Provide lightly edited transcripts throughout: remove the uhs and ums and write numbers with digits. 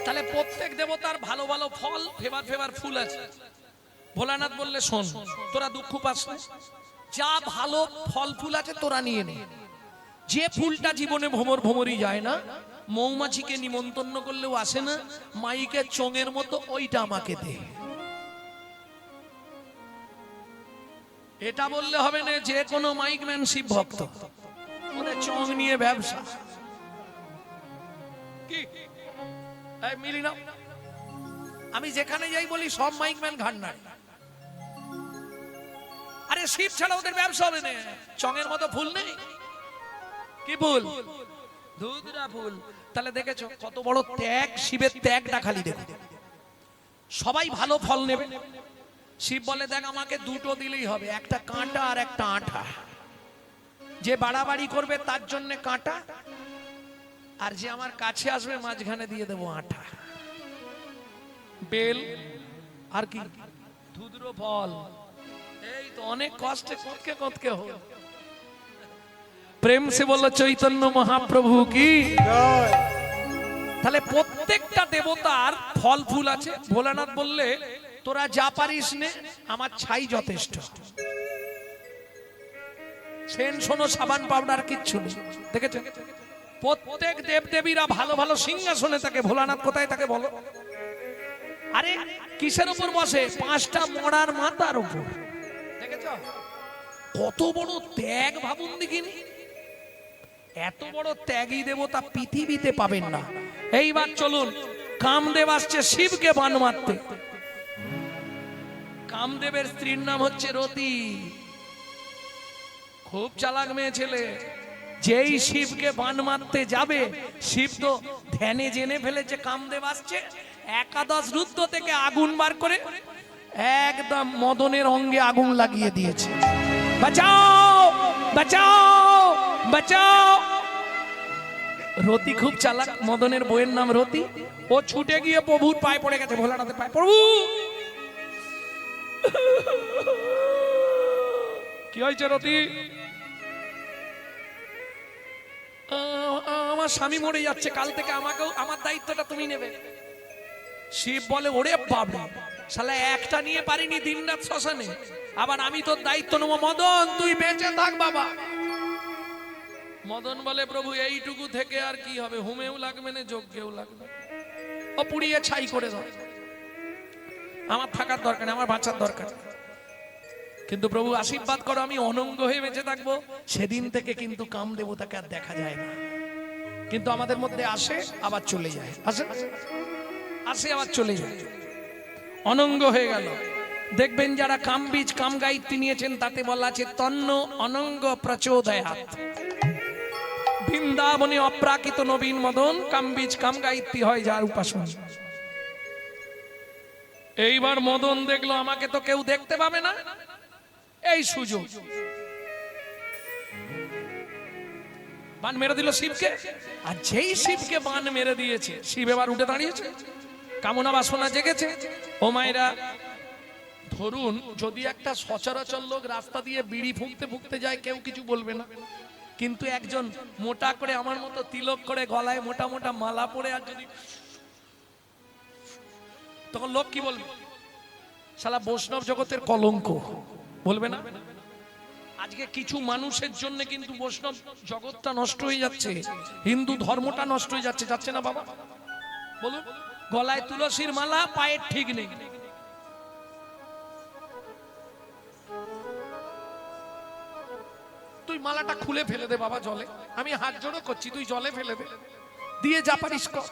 তাহলে প্রত্যেক দেবতার ভালো ভালো ফল ফেভার ফেভার ফুল আছে। ভোলানাথ বললে শোন, তোরা দুঃখ পাস না, যা ভালো ফল ফুল আছে তোরা নিয়ে নে। যে ফুলটা জীবনে ভ্রমর ভ্রমরই যায় না, মৌমাছিকে নিমন্ত্রণ করলেও আসে না, মাইকের চোঙের মতো, ওইটা আমাকে দে। এটা বললে হবে না, যে কোনো মাইকম্যান শিব ভক্ত, ওদের চোঙ নিয়ে ব্যবসা কি মিলি না। আমি যেখানে যাই বলি সব মাইকম্যান ঘান্নার। আরে শিব ছাড়া ওদের ব্যবসা হবে না। চঙের মতো ফুল নেই, কি ফুল? ধুধরা ফুল। তাহলে দেখেছো কত বড় ত্যাগ, শিবের ত্যাগটা খালি দেখো। সবাই ভালো ফল নেবে, শিব বলে দেখ আমাকে দুটো দিলেই হবে, একটা কাঁটা আর একটা আঠা। যে বাড়াবাড়ি করবে তার জন্য কাঁটা, আর যে আমার কাছে আসবে মাঝখানে দিয়ে দেবো আঠা। বেল আর কি? ধুধরো ফল। এই তো অনেক কষ্টে কতকে কতকে হল। প্রেম সে বলল চৈতন্য মহাপ্রভু কি। তাহলে প্রত্যেকটা দেবতার ফল ফুল আছে। ভোলানাথ বললে তোরা যা পারিস নে, আমার ছাই যথেষ্ট। সেন শোনো সাবান পাউডার কিচ্ছু নেই। দেখেছেন প্রত্যেক দেব দেবীরা ভালো ভালো সিংহাসনে থাকে, ভোলানাথ কোথায় থাকে বলো? আরে কিসের উপর বসে? 5টা মরার মাথার উপর। দেখেছ কত বড় ত্যাগ, ভাবুন দেখিনি। এত বড় ত্যাগী দেবতা পৃথিবীতে পাবেন না। এইবার চলুন, কামদেব আসছে শিবকে বান মারতে। কামদেবের স্ত্রীর নাম হচ্ছে রতি, খুব চালাক মেয়ে ছেলে। যেই শিবকে বান মারতে যাবে, শিব তো ধ্যানে জেনে ফেলেছে কামদেব আসছে, একাদশ রুদ্র থেকে আগুন বার করে একদম মদনের অঙ্গে আগুন লাগিয়ে দিয়েছে। বাঁচাও বাঁচাও বাঁচাও। রতি খুব চালাক, মদনের বইয়ের নাম রতি। ও ছুটে গিয়ে প্রভুর পায়ে পড়ে গেছে, ভোলানাথের পায়ে। প্রভু কি হয়েছে রতি? আমার স্বামী মরে যাচ্ছে, কাল থেকে আমাকেও আমার দায়িত্বটা তুমি নেবে। শিব বলে ওরে বাবা, শালা একটা নিয়ে পারিনি দিন রাত শ্মশানে, আবার আমি তোর দায়িত্ব নেবো। মদন তুই বেঁচে থাক বাবা। মদন বলে প্রভু এইটুকু থেকে আর কি হবে, হুমেও লাগবে না যজ্ঞেও লাগবে, ও পুড়িয়ে ছাই করে দাও, আমার থাকার দরকার নেই, আমার বাঁচার দরকার। কিন্তু প্রভু আশীর্বাদ করো আমি অনঙ্গ হয়ে বেঁচে থাকবো। সেদিন থেকে কিন্তু কামদেবতাকে আর দেখা যায় না, কিন্তু আমাদের মধ্যে আসে আবার চলে যায়, আসে আসে আবার চলে যায়, অনঙ্গ হয়ে গেল। দেখবেন যারা কাম বীজ কাম গায়ত্রী নিয়েছেন তাতে বলা আছে তন্ন অনঙ্গ প্রচোদয়াৎ। বৃন্দাবনে অপ্রাকৃত নবীন মদন, কাম বীজ কাম গায়ত্রী হয় যার উপাসনা। এইবার মদন দেখলো আমাকে তো কেউ দেখতে পাবে না, এই সুযোগ বান মেরে দিল শিবকে। আর যেই শিবকে বান মেরে দিয়েছে, শিব এবার উঠে দাঁড়িয়েছে, কামনা বাসনা জেগেছে। ও মায়েরা, ধরুন যদি একটা সচরাচর লোক রাস্তা দিয়ে বিড়ি ফুঁকতে ফুঁকতে যায়, কেউ কিছু বলবে না, কিন্তু একজন মোটা করে আমার মতো তিলক করে গলায় মোটা মোটা মালা পরে আর যদি, তখন লোক কি বলবে? শালা বৈষ্ণব জগতের কলঙ্ক, বলবে না? আজকে কিছু মানুষের জন্য কিন্তু বৈষ্ণব জগৎটা নষ্ট হয়ে যাচ্ছে, হিন্দু ধর্মটা নষ্ট হয়ে যাচ্ছে, যাচ্ছে না বাবা? বলুন, গলায় তুলসীর মালা, পায়ের ঠিক নেই। তুই মালাটা খুলে ফেলে দে বাবা জলে, আমি হাত জোড়ো করছি, তুই জলে ফেলে দে, দিয়ে যা পারিস কর।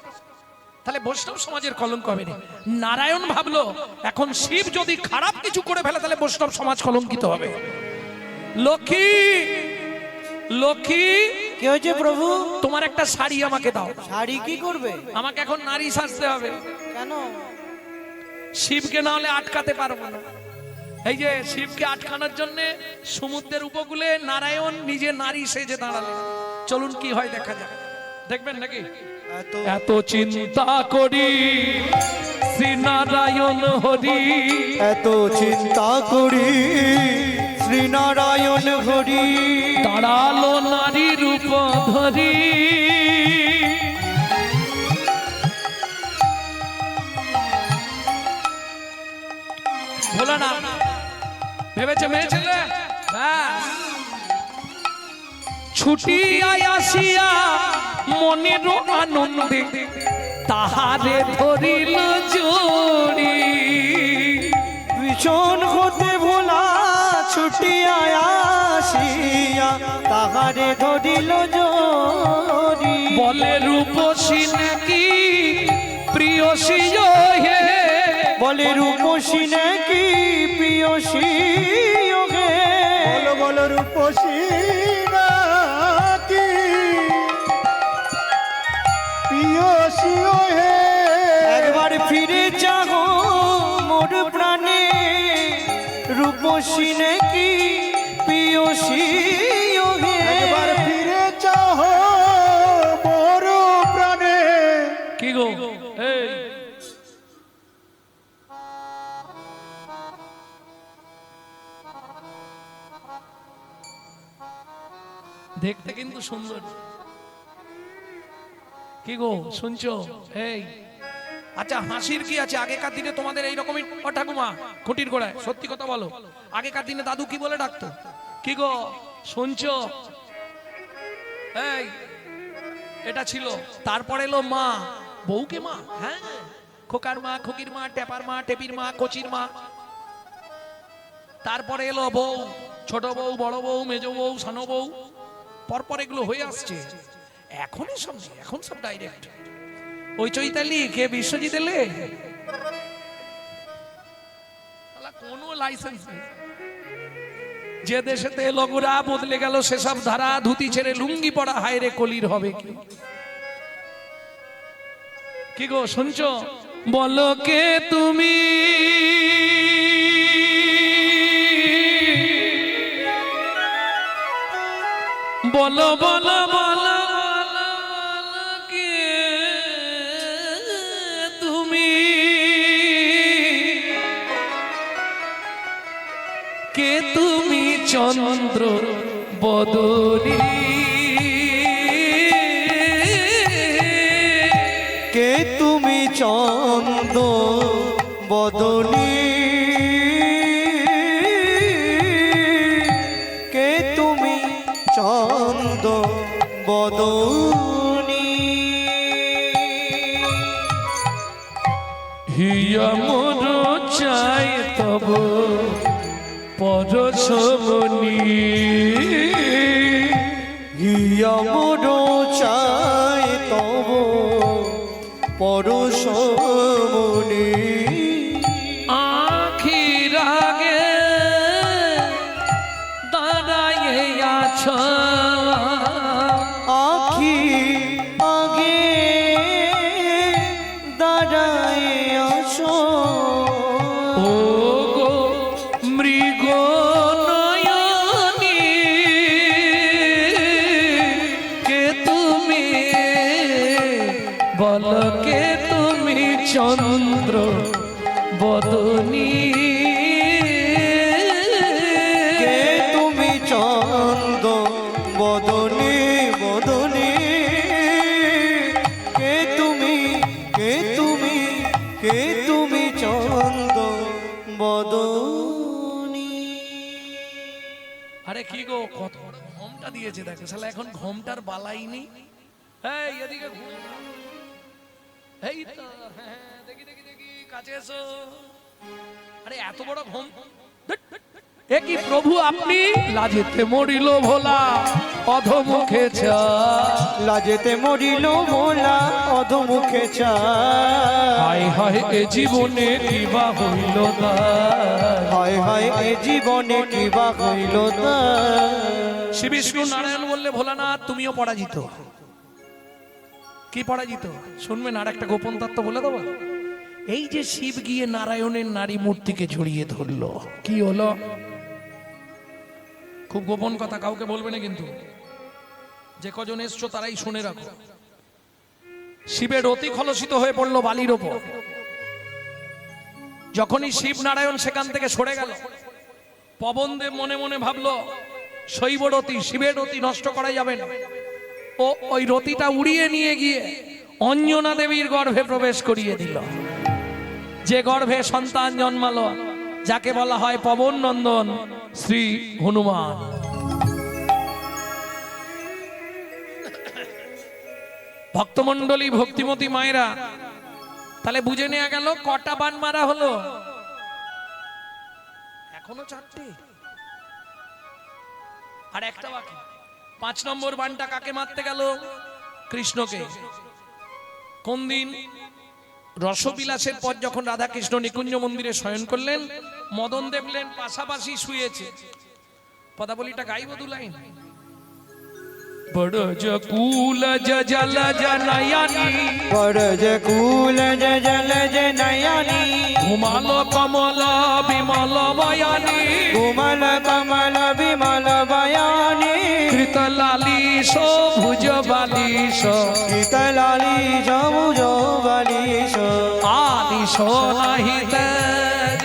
তাহলে বৈষ্ণব সমাজের কলঙ্ক হবে না। নারায়ণ ভাবলো এখন শিব যদি খারাপ কিছু করে ফেলে তাহলে বৈষ্ণব সমাজ কলঙ্কিত হবে। লক্ষ্মী লক্ষ্মী, কি হয়েছে প্রভু? তোমার একটা শাড়ি আমাকে দাও। শাড়ি কি করবে? আমাকে এখন নারী সাজতে হবে। কেন? শিবকে না হলে আটকাতে পারবো না। এই যে শিবকে আটকানোর জন্য সমুদ্রের উপকূলে নারায়ণ নিজে নারী সেজে দাঁড়ালেন। চলুন কি হয় দেখা যাক, দেখবেন নাকি? এত চিন্তা করি শ্রী নারায়ণ হরি, এত চিন্তা করি শ্রী নারায়ণ হরি, দাঁড়ালো নারী রূপ ধরি, ভোলা না ভেবেছে মেয়ে ছেলে ব্যাস। ছুটিয়া আসিয়া মনের আনন্দে তাহারে ধরিল জড়ি। ভীষণ হতে ভোলা ছুটিয়া আসিয়া তাহারে ধরিল জড়ি। বলে রূপসী নাকি প্রিয়সী হে, বলে রূপসী নাকি প্রিয়সী হে। বলো বলো রূপসী নাকি প্রিয়সী হে। একবার ফিরে যাও মোর প্রাণে রূপসী নাকি প্রিয়সী হে। একবার ফিরে চাও মোর প্রাণে। কি গো এই দেখতে কিন্তু সুন্দর। কি গো শুনছো এই আচ্ছা হাসির কি আছে? আগেকার দিনে তোমাদের এইরকমই ও ঠাকুমা খুঁটির গোড়ায় সত্যি কথা বলো, আগেকার দিনে দাদু কি বলে ডাকতো? কি গো শুনছো এই এটা ছিল। তারপরে এলো মা, বউকে মা, হ্যাঁ খোকার মা, খোকির মা, টেপার মা, টেপির মা, কচির মা। তারপরে এলো বউ, ছোট বউ, বড় বউ, মেজ বউ, সানো বউ, পরপর এগুলো হয়ে আসছে। এখন এসব নেই, এখন সব ডাইরেক্ট। ওই চৈতালি কে বিশ্বজিৎ এলে কোনো লাইসেন্স নেই। যে দেশেতে লগোরা বদলে গেল সেসব ধারা, ধুতি ছেড়ে লুঙ্গি পড়া হায়রে কলির হবে কি? কি গো শুনছো? বলো কে তুমি বলো বলো বলো বলো কে তুমি, কে তুমি চন্দ্র বদনী, কে তুমি চন্দ বদনী, কে তুমি চন্দ বদনী। হিয়া মোর চাই তব পরশমণি, হিয়া মোর চাই তব পরশমণি। আখির আগে দাঁড়াইয়ে আছো, আখি আগে দাঁড়ায় আসো, ও গো মৃগ নয়নী, কে তুমি বল, কে তুমি চন্দ্র বদনী, কে তুমি চন্দ বদনী বদনী, কে তুমি কে তুমি কে তুমি চন্দ বদনী। আরে কি গো কত ঘোমটা দিয়েছে দেখো শালা, এখন ঘোমটার বালাই নেই। এই এদিকে ঘুম। এই তো হ্যাঁ, দেখি দেখি দেখি কাছে এসো। আরে এত বড় ঘুম, এ কি প্রভু আপনি? লাজেতে মরিল ভোলা অধমুখে চা, লাজেতে মরিল ভোলা অধমুখে চায়। হায় হায় এ জীবনে কিবা হইল না, হায় হায় এ জীবনে কিবা হইল তা। শ্রী বিষ্ণু নারায়ণ বললে ভোলানাথ তুমিও পরাজিত। কি পরাজিত শুনবেন, আর একটা গোপন তত্ত্ব বলে দেবো। এই যে শিব গিয়ে নারায়ণের নারী মূর্তিকে জড়িয়ে ধরলো, কি হলো? খুব গোপন কথা, কাউকে বলবে না কিন্তু, যে কজন এসছো তারাই শুনে রাখো। শিবের অতি খলসিত হয়ে পড়লো বালির ওপর। যখনই শিব নারায়ণ সেখান থেকে সরে গেল, পবনদেব মনে মনে ভাবলো শৈব রতি, শিবের রতি নষ্ট করা যাবে না। ও ওই রতিটা উড়িয়ে নিয়ে গিয়ে অঞ্জনা দেবীর গর্ভে প্রবেশ করিয়ে দিল। যে গর্ভে সন্তান জন্মালো, যাকে বলা হয় পবন নন্দন শ্রী হনুমান। ভক্তমণ্ডলী, ভক্তিমতী মায়েরা, তাহলে বুঝে নেওয়া গেল কটা বান মারা হলো? এখনো 4টে, আর একটা বাকি। 5 নম্বর বানটা কাকে মারতে গেল? কৃষ্ণকে। কোন দিন? রসবিলাসের পর যখন রাধা কৃষ্ণ নিকুঞ্জ মন্দিরে শয়ন করলেন, মদন দেখলেন পাশাপাশি শুয়েছে। পদাবলীটা গাইব 2 লাইন। বড়জ কুল জল জনয়নি, বরজ কুল জল জনয়নি, ঘুমালো কমল বিমল বয়ানি, কোমল কমল বিমল বয়ানি, কৃতলালিশ ভুজ বালিশ, শীতলালি সবুজ বালিশ, আলিশ নাহি তেজ।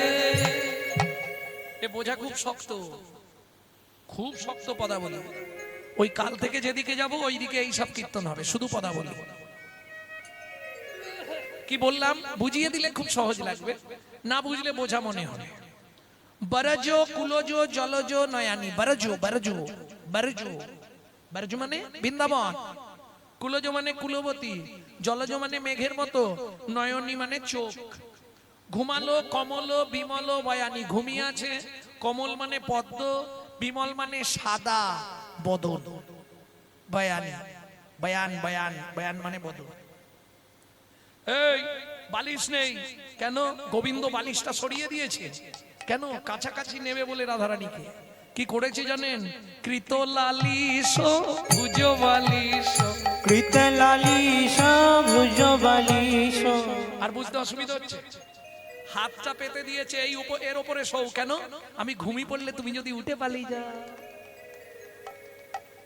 এ বোঝা খুব শক্ত, খুব শক্ত পদাবলী। ওই কাল থেকে যেদিকে যাব ওই দিকে এই সব কীর্তন হবে, শুধু পদাবলী। কি বললাম বুঝিয়ে দিলে খুব সহজ লাগবে, না বুঝলে বোঝা মনে হবে। বরজ কুলজ জলজ নয়ানি, বরজ বরজ বরজ, বরজ মানে বৃন্দাবন, কুলজ মানে কুলবতী, জলজ মানে মেঘের মতো, নয়নী মানে চোখ। ঘুমালো কমল বিমল বয়ানি, ঘুমিয়ে আছে। কমল মানে পদ্ম, বিমল মানে সাদা বদন। বয়ানি, বয়ান বয়ান বয়ান মানে বদন। এই বালিশ নেই কেন? গোবিন্দ বালিশটা সরিয়ে দিয়েছে কেন? কাছাকাছি নেবে বলে রাধারানীকে। কি করেছে জানেন? কৃত লালিশ ভুজ বালিশ, কৃতলালি সবুজ বালিশ। আর বুঝতে অসুবিধা হচ্ছে? হাতটা পেতে দিয়েছে এই এর উপরে শোও কেন? আমি ঘুমিয়ে পড়লে তুমি যদি উঠে পালিয়ে যাও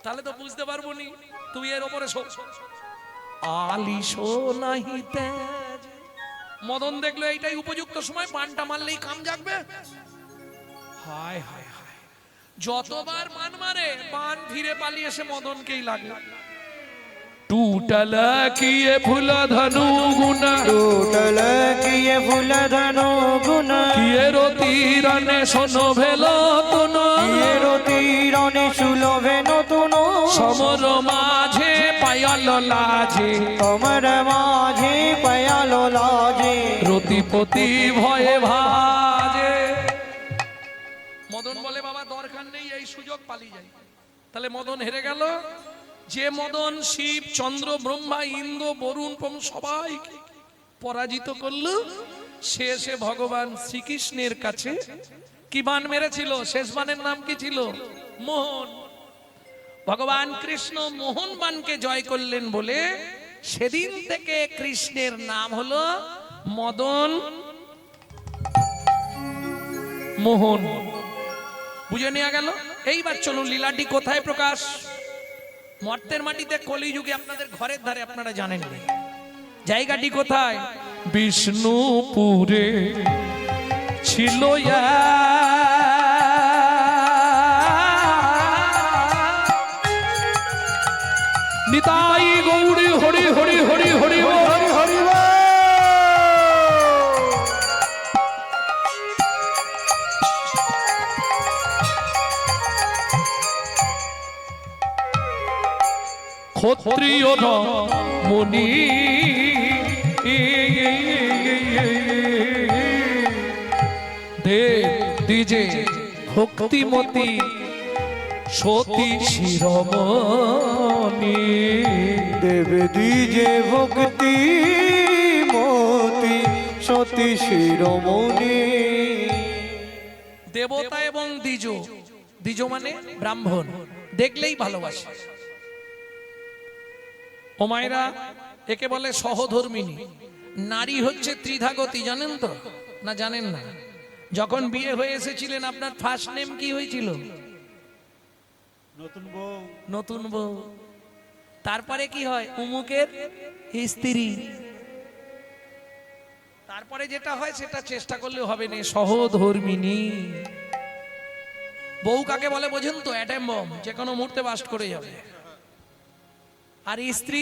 তাহলে তো বুঝতে পারবো নি, তুমি এর উপরে শোও। আলিশ নাহি তেজ। মদন দেখলো এইটাই উপযুক্ত সময়, বানটা মারলেই কাম জাগবে। হায় হায় হায়, যতবার বান মারে বান ফিরে পালিয়ে এসে মদনকেই লাগে। टूटल किए फूल धनु गुना, टूटल किए फूल धनु गुना, किए रोती रने सोनो भेलो तुनो, किए रोती रने सुलभे नतुनो, समर माझे पायल लाजे, তোমার মাঝে পায়াল লাজে, রতিপতি ভয়ে ভাজে। মদন বলে বাবা দরকার নেই, এই সুযোগ পালিয়ে যাই। তাহলে মদন হেরে গেল। যে মদন শিব চন্দ্র ব্রহ্মা ইন্দ্র বরুণ সবাই পরাজিত করলো, শেষে ভগবান শ্রীকৃষ্ণের কাছে কি বান মেরেছিল? শেষ বানের নাম কি ছিল? মোহন। ভগবান কৃষ্ণ মোহন বানকে জয় করলেন বলে সেদিন থেকে কৃষ্ণের নাম হলো মদন মোহন। বুঝে নেওয়া গেল? এইবার চলুন লীলাটি কোথায় প্রকাশ? মর্তের মাটিতে কলিযুগে আপনাদের ঘরের ধারে, আপনারা জানেন না জায়গাটি কোথায়? বিষ্ণুপুরে ছিল নিতাই গৌরী হরি হরি হরি হরি হরি হরি। ক্ষত্রিয় মুনি দেব দিজে ভক্তিমতী সতী শিরোমণি, দেব দিজে ভক্তি মতি সতী শিরোমণি। দেবতা এবং দ্বিজ, দ্বিজ মানে ব্রাহ্মণ, দেখলেই ভালোবাসে। ও মায়েরা, একে বলে সহধর্মিনী। নারী হচ্ছে ত্রিধাগতী, জানেন তো না? জানেন না? যখন বিয়ে হয়ে এসেছিলেন আপনার ফার্স্ট নেম কি হয়েছিল? নতুন বউ। নতুন বউ। তারপরে কি হয়? উমুকের স্ত্রী। তারপরে যেটা হয় সেটা চেষ্টা করলে হবে না, সহধর্মিনী। বউ কাকে বলে বোঝেন তো? অ্যাটম বম, যে কোনো মুহূর্তে বাস্ট করে যাবে। আর স্ত্রী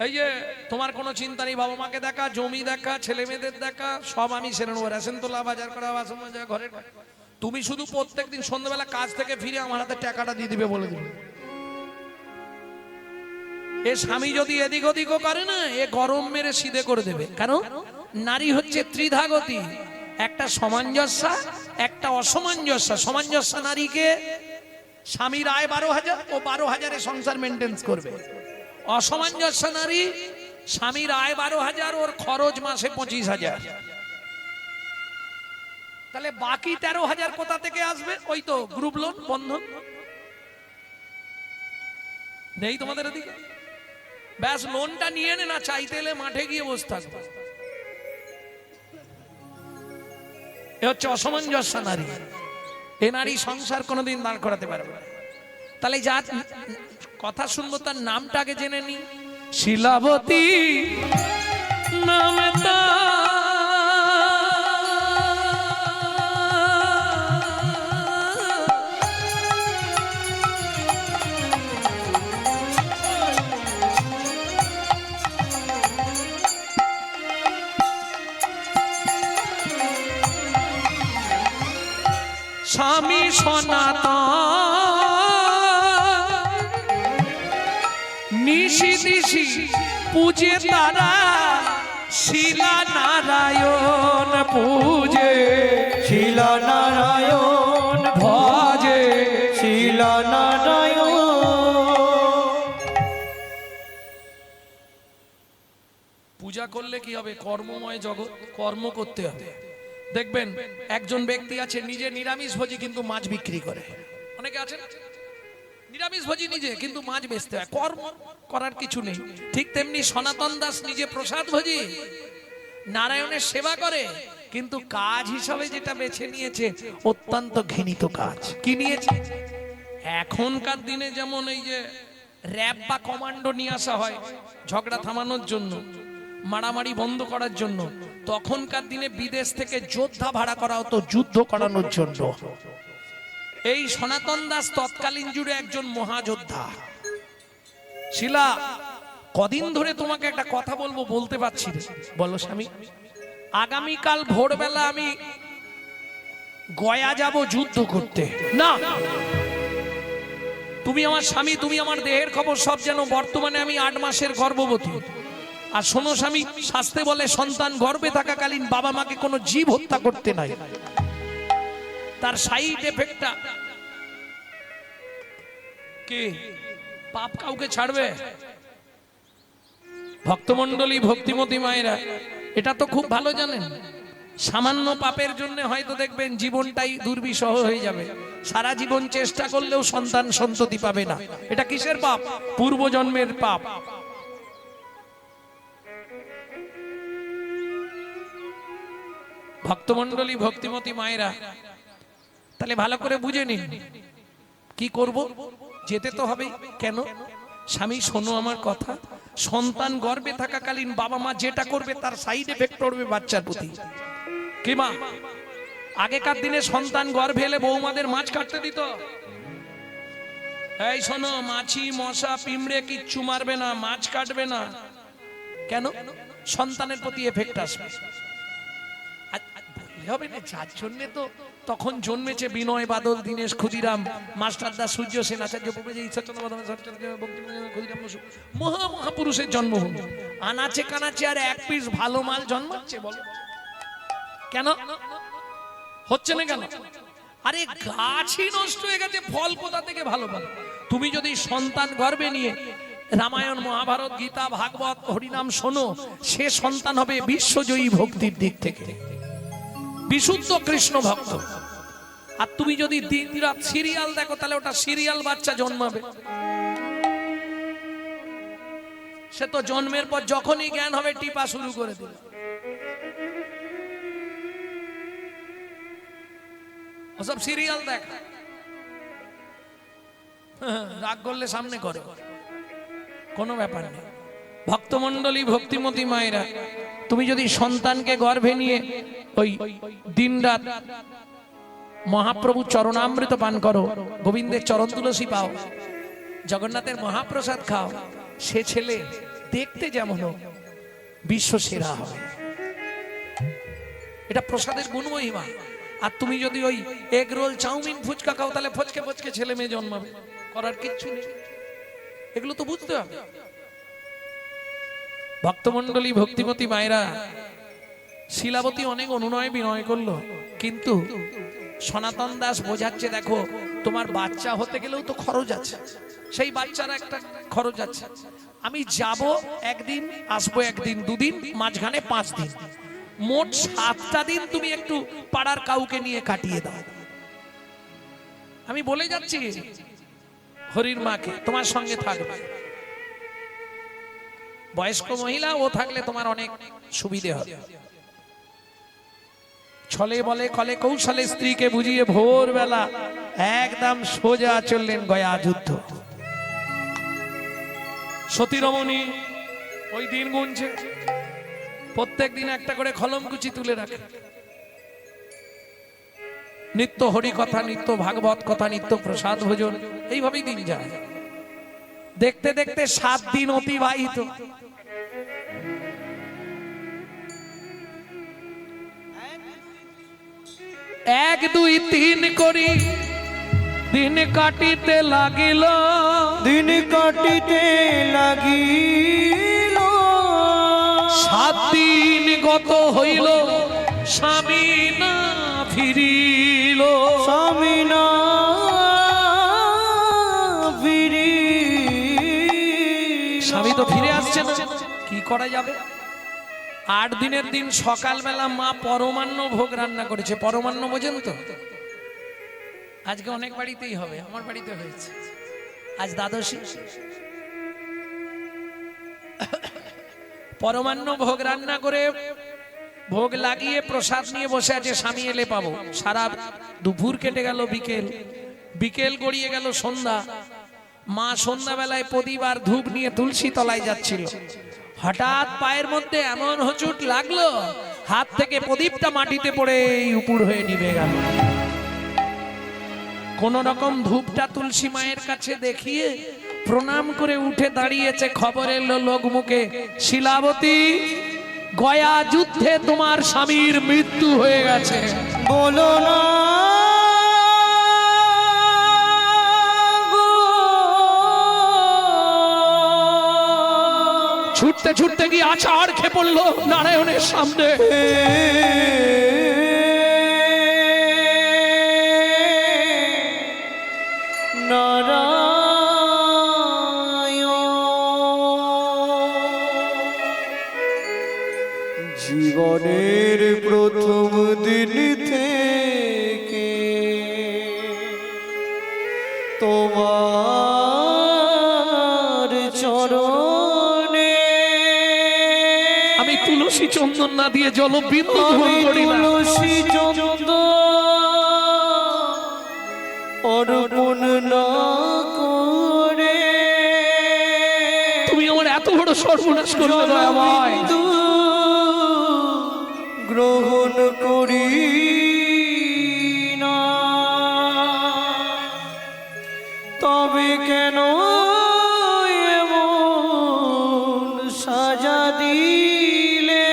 এই যে তোমার কোনো চিন্তা নেই, বাবা মাকে দেখা, জমি দেখা, ছেলে মেয়েদের দেখা, সব আমি সেরে নেবো। রেশন তোলা, বাজার করা, বাসন মাজা, ঘরের কাজ। তুমি শুধু প্রত্যেকদিন সন্ধ্যাবেলা কাজ থেকে ফিরে আমার হাতে টাকাটা দিয়ে দিবে বলে দিবে। এ স্বামী যদি এদিক ওদিকও করে না, এ গরম মেরে সিধে করে দেবে। কারণ নারী হচ্ছে ত্রিধাগতি, একটা সামঞ্জস্যা, একটা অসামঞ্জস্যা। সামঞ্জস্যা নারীকে স্বামীর আয় 12,000, ও 12,000-এ সংসার মেনটেন্স করবে। অসামঞ্জস্য নারী, স্বামীর আয় 12,000, ওর খরচ মাসে 25,000। তাহলে বাকি 13,000 কোথা থেকে আসবে? ওই তো গ্রুপ লোন, বন্ধন নেই তোমাদের এদিকে? ব্যাস লোনটা নিয়ে নে না, চাইতে এলে মাঠে গিয়ে বসে থাকবে। এ হচ্ছে অসামঞ্জস্য নারী। এ নারী সংসার কোনোদিন দাঁড় করাতে পারবে না। তাহলে যা কথা শুনবো তার নামটা আগে জেনে নি। শিলাবতী নামে স্বামী সনাতন, নিশি দিশি পূজে তারা, শিলা নারায়ণ পূজে, শিলা নারায়ণ ভজে, শিলা নারায়ণ। পূজা করলে কি হবে? কর্মময় জগৎ, কর্ম করতে হবে। দেখবেন একজন ব্যক্তি আছে নিজে নিরামিষ ভোজি কিন্তু মাছ বিক্রি করে। অনেকে আছেন নিরামিষ ভোজি নিজে, কিন্তু মাছ বেচতে হয়, কর্ম করার কিছু নেই। ঠিক তেমনি সনাতন দাস নিজে প্রসাদ ভোজি, নারায়ণের সেবা করে, কিন্তু কাজ হিসাবে যেটা বেছে নিয়েছে অত্যন্ত ঘৃণিত কাজ। কি নিয়েছে? এখনকার দিনে যেমন এই যে র্যাব বা কমান্ডো নিয়ে আসা হয় ঝগড়া থামানোর জন্য, মারামারি বন্ধ করার জন্য, তখনকার দিনে বিদেশ থেকে যোদ্ধা ভাড়া করা হতো যুদ্ধ করানোর জন্য। এই সনাতন দাস তৎকালীন যুগে একজন মহাযোদ্ধা। শিলা, কদিন ধরে তোমাকে একটা কথা বলবো, বলতে পারছি না। বলো স্বামী। আগামীকাল ভোরবেলা আমি গয়া যাব যুদ্ধ করতে। না, তুমি আমার স্বামী, তুমি আমার দেহের খবর সব জানো। বর্তমানে আমি 8 মাসের গর্ভবতী। আর শোনো স্বামী, শাস্ত্রে বলে সন্তান গর্ভে থাকাকালীন বাবা মাকে কোনো জীব হত্যা করতে নাই। তার সাইড এফেক্টটা কি? পাপ কাউকে ছাড়বে? ভক্তমণ্ডলী, ভক্তিমতী মায়েরা এটা তো খুব ভালো জানেন। সামান্য পাপের জন্য হয়তো দেখবেন জীবনটাই দুর্বিষহ হয়ে যাবে। সারা জীবন চেষ্টা করলেও সন্তান সন্ততি পাবে না। এটা কিসের পাপ? পূর্বজন্মের পাপ। ভক্তমণ্ডলী, ভক্তিমতী মায়েরা, তাহলে ভালো করে বুঝে নিন কি করব। যেতে তো হবে। কেন? স্বামী শোনো আমার কথা, সন্তান গর্ভে থাকাকালীন বাবা মা যেটা করবে তার সাইড এফেক্ট পড়বে বাচ্চার প্রতি। কি মা? আগেকার দিনে সন্তান গর্ভে এলে বৌমাদের মাছ কাটতে দিত। এই শোনো, মাছি, মশা, পিঁমড়ে কিচ্ছু মারবে না, মাছ কাটবে না। কেন? সন্তানের প্রতি এফেক্ট আসবে। হবে না, যার জন্য তো তখন জন্মেছে বিনয়, বাদল, দীনেশ, ক্ষুদিরাম, মাস্টারদা, সূর্য সেন, আচার্য মহা মহাপুরুষের জন্মভূমি। আনাচে কানাচে আর এক পিস ভালো মাল জন্মাচ্ছে? বল কেন হচ্ছে না? কেন? আরে গাছই নষ্ট হয়ে গেছে, ফল কোথা থেকে ভালো পাবে? তুমি যদি সন্তান গর্ভে নিয়ে রামায়ণ, মহাভারত, গীতা, ভাগবত, হরিনাম শোনো, সে সন্তান হবে বিশ্বজয়ী ভক্তির দিক থেকে, বিশুদ্ধ কৃষ্ণ ভক্ত। আর তুমি যদি দিন রাত সিরিয়াল দেখো, তাহলে ওটা সিরিয়াল বাচ্চা জন্মাবে। সে তো জন্মের পর যখনই জ্ঞান হবে টিপা শুরু করে দিল। ওসব সিরিয়াল দেখ, রাগ করলে সামনে করে, কোনো ব্যাপার নেই। ভক্তমণ্ডলী, ভক্তিমতী মায়েরা, তুমি যদি সন্তানকে গর্ভে নিয়ে ওই দিনরাত মহাপ্রভু চরণামৃত পান করো, গোবিন্দের চরণ তুলসী পাও, জগন্নাথের মহাপ্রসাদ খাও, সে ছেলে দেখতে যেমন হোক বিশ্ব সেরা হবে। এটা প্রসাদের গুণমহিমা। আর তুমি যদি ওই এগ রোল চাউমিন ফুচকা খাও তাহলে ফচকে ফচকে ছেলে মেয়ে জন্মাবে, করার কিচ্ছু নেই। এগুলো তো বুঝতে হবে। ভক্তমন্ডলী, ভক্তিমতী মায়েরা, শিলাবতী অনেক অনুনয় বিনয় করলো, কিন্তু সনাতন দাস বোঝাচ্ছে দেখো তোমার বাচ্চা হতে গেলেও তো খরচ আছে, সেই বাচ্চার একটা খরচ আছে। আমি যাব একদিন, আসবো একদিন, দুদিন, মাঝখানে 5 দিন, মোট 7টা দিন তুমি একটু পাড়ার কাউকে নিয়ে কাটিয়ে দাও। আমি বলে যাচ্ছি হরির মাকে তোমার সঙ্গে থাকবে, বয়স্ক মহিলা ও থাকলে তোমার অনেক সুবিধে হবে। ছলে বলে কলে কৌশলে স্ত্রীকে বুঝিয়ে ভোরবেলা একদম সোজা চললেন গয়া যুদ্ধ। সতী রমণী ওই দিন গুনছে, প্রত্যেক দিন একটা করে খলমকুচি তুলে রাখে, নিত্য হরি কথা, নিত্য ভাগবত কথা, নিত্য প্রসাদ ভোজন, এইভাবেই দিন যায়। দেখতে দেখতে 7 দিন অতিবাহিত। এক দুই তিন করি দিন কাটিতে লাগিল, দিন কাটিতে লাগিল, 7 দিন গত হইল স্বামী না ফিরিল। স্বামী না ফিরি, স্বামী তো ফিরে আসছে না, কি করা যাবে? 8 দিনের দিন সকালবেলা মা পরমান্ন ভোগ রান্না করেছে। পরমান্ন বোঝেন তো? আজকে অনেক বাড়িতেই হবে, আমার বাড়িতে হয়েছে আজ দ্বাদশী। পরমান্ন ভোগ রান্না করে ভোগ লাগিয়ে প্রসাদ নিয়ে বসে আছে, স্বামী এলে পাবো। সারা দুপুর কেটে গেল, বিকেল, বিকেল গড়িয়ে গেল সন্ধ্যা। মা সন্ধ্যাবেলায় প্রদীপ আর ধূপ নিয়ে তুলসী তলায় যাচ্ছিল, হঠাৎ পায়ের মধ্যে এমন হোঁচট লাগলো, হাত থেকে প্রদীপটা মাটিতে পড়ে উপুর হয়ে নিভে গেল। কোন রকম ধূপটা তুলসী মায়ের কাছে দেখিয়ে প্রণাম করে উঠে দাঁড়িয়েছে। খবর এলো লোক মুখে, শিলাবতী, গয়া যুদ্ধে তোমার স্বামীর মৃত্যু হয়ে গেছে। বলো না ছুটতে ছুটতে গিয়ে আছাড় খেয়ে পড়লো নারায়ণের সামনে। জীবনের প্রথম দিন থেকে তোমার চরণে আমি তুলসী চন্দন না দিয়ে জল বিন্দু গ্রহণ করি না। তুলসী চন্দন অর্পণ না করে তুমি আমার এত বড় সর্বনাশ করলে দয়াময়। গ্রহণ করি না, তবে কেন এমন সাজা দিলে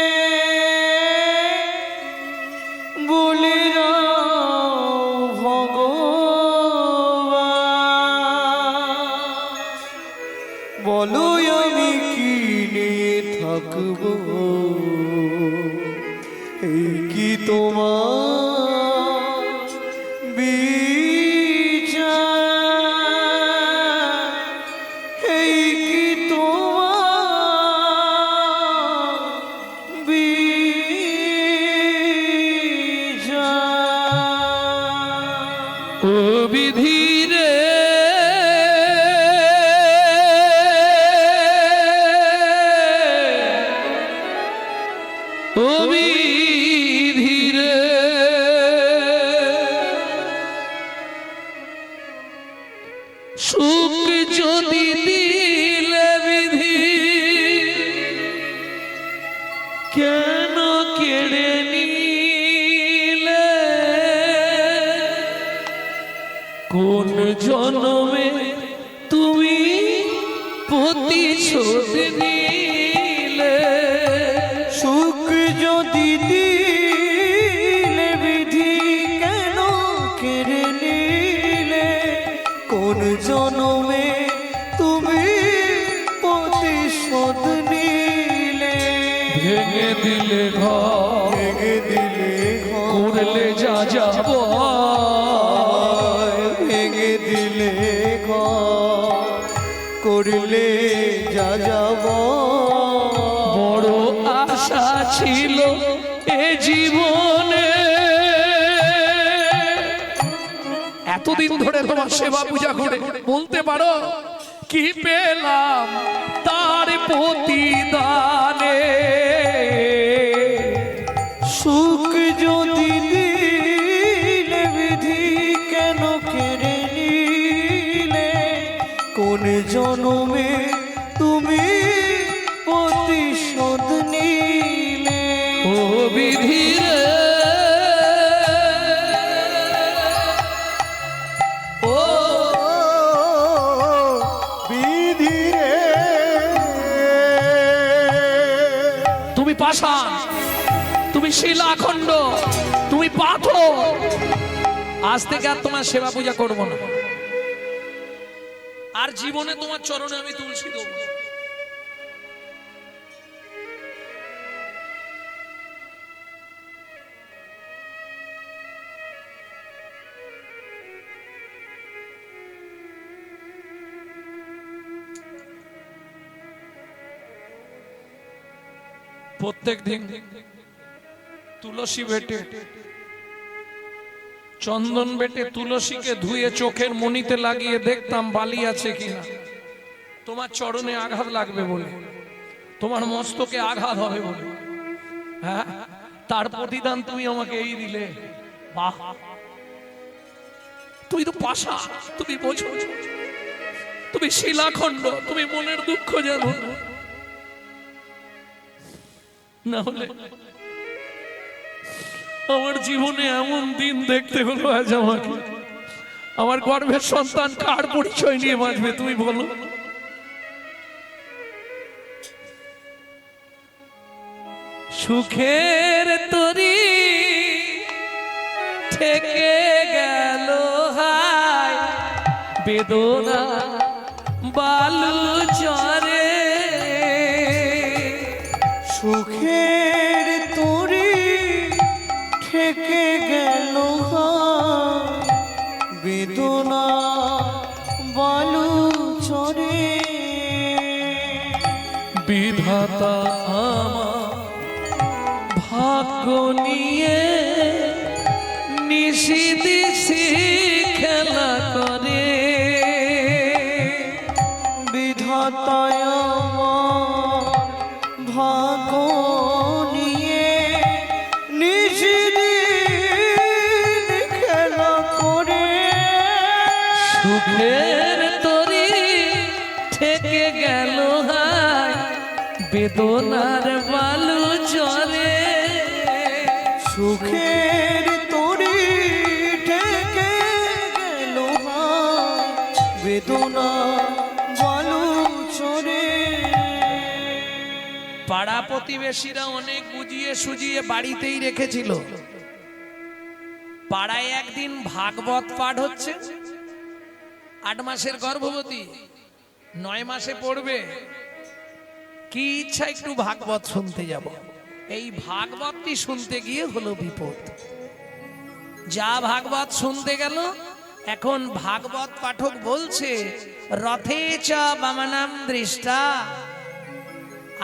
বলে দাও ভগবান, বলো আমি কি নিয়ে থাকবো, এই কি তোমার বিচার, এই কি তোমার বিচার। ও বিধি রে, ও বিধি রে, সুখ যদি দিলে বিধি, কেন কেড়ে নিলে? কোন জন্মে তুমি প্রতিশোধ নিলে? যদি দিলে বিধি কেন কেড়ে নিলে কোন জনমে তুমি প্রতিশোধ নিলে ভেঙে দিলে ঘর ভেঙে দিলে ঘর করলে যা যাব ভেঙে দিলে ঘর করলে যা যাব বড় আশা ছিল এ জীবনে এতদিন ধরে তোমার সেবা পূজা করে বলতে পারো কি পেলাম তার প্রতিদানে সুখ যদি দিলে বিধি কেন কেড়ে নিলে কোন জনমে তুমি প্রতিশোধ নিলে ও বিধি রে ও বিধি রে তুমি পাষাণ, তুমি শিলাখণ্ড, তুমি পাথর। আজ থেকে আর তোমার সেবা পূজা করব না, আর জীবনে তোমার চরণে আমি তুলসী দেবো। প্রত্যেক দিন তুলসী বেটে চন্দন বেটে তুলসীকে ধুয়ে চোখের মণিতে লাগিয়ে দেখতাম বালি আছে কিনা। তোমার চরণে আঘাত লাগবে বলে, তোমার মস্তকে আঘাত হবে বলে, হ্যাঁ, তার প্রতিদান তুমি আমাকে এই দিলে। বাহ, তুই তো পাশা, তুমি বোঝো, তুমি শিলাখণ্ড, তুমি মনের দুঃখ জানো না হলে আমার জীবনে এমন দিন দেখতে হলো আজ আমাকে। আমার গর্ভের সন্তান কার পরিচয় নিয়ে বাঁচবে তুমি বলো? সুখের তরি থেকে গেল হায় বেদনা বালু চরে সুখের তরি থেকে গেল বেদনা বালু চরে বিধাতা আমার ভাগ্য নিয়ে নিশি দিশি খেলা করে বিধাতায় আমার ভাগ্য নিয়ে নিশিদিন খেলা করে সুখের তরি থেকে গেল হায় বেদনার বালু চলে সুখের তরি থেকে গেল বেদনা বালু চরে পাড়া প্রতিবেশীরা অনেক বুঝিয়ে সুজিয়ে বাড়িতেই রেখেছিল। পাড়ায় একদিন ভাগবত পাঠ হচ্ছে, 8 মাসের গর্ভবতী 9 মাসে পড়বে, কি ইচ্ছা একটু ভাগবত শুনতে যাব। এই ভাগবতটি শুনতে গিয়ে হলো বিপদ। যা ভাগবত শুনতে গেল, এখন ভাগবত পাঠক বলছে রথে চ বামনাম দৃষ্টা,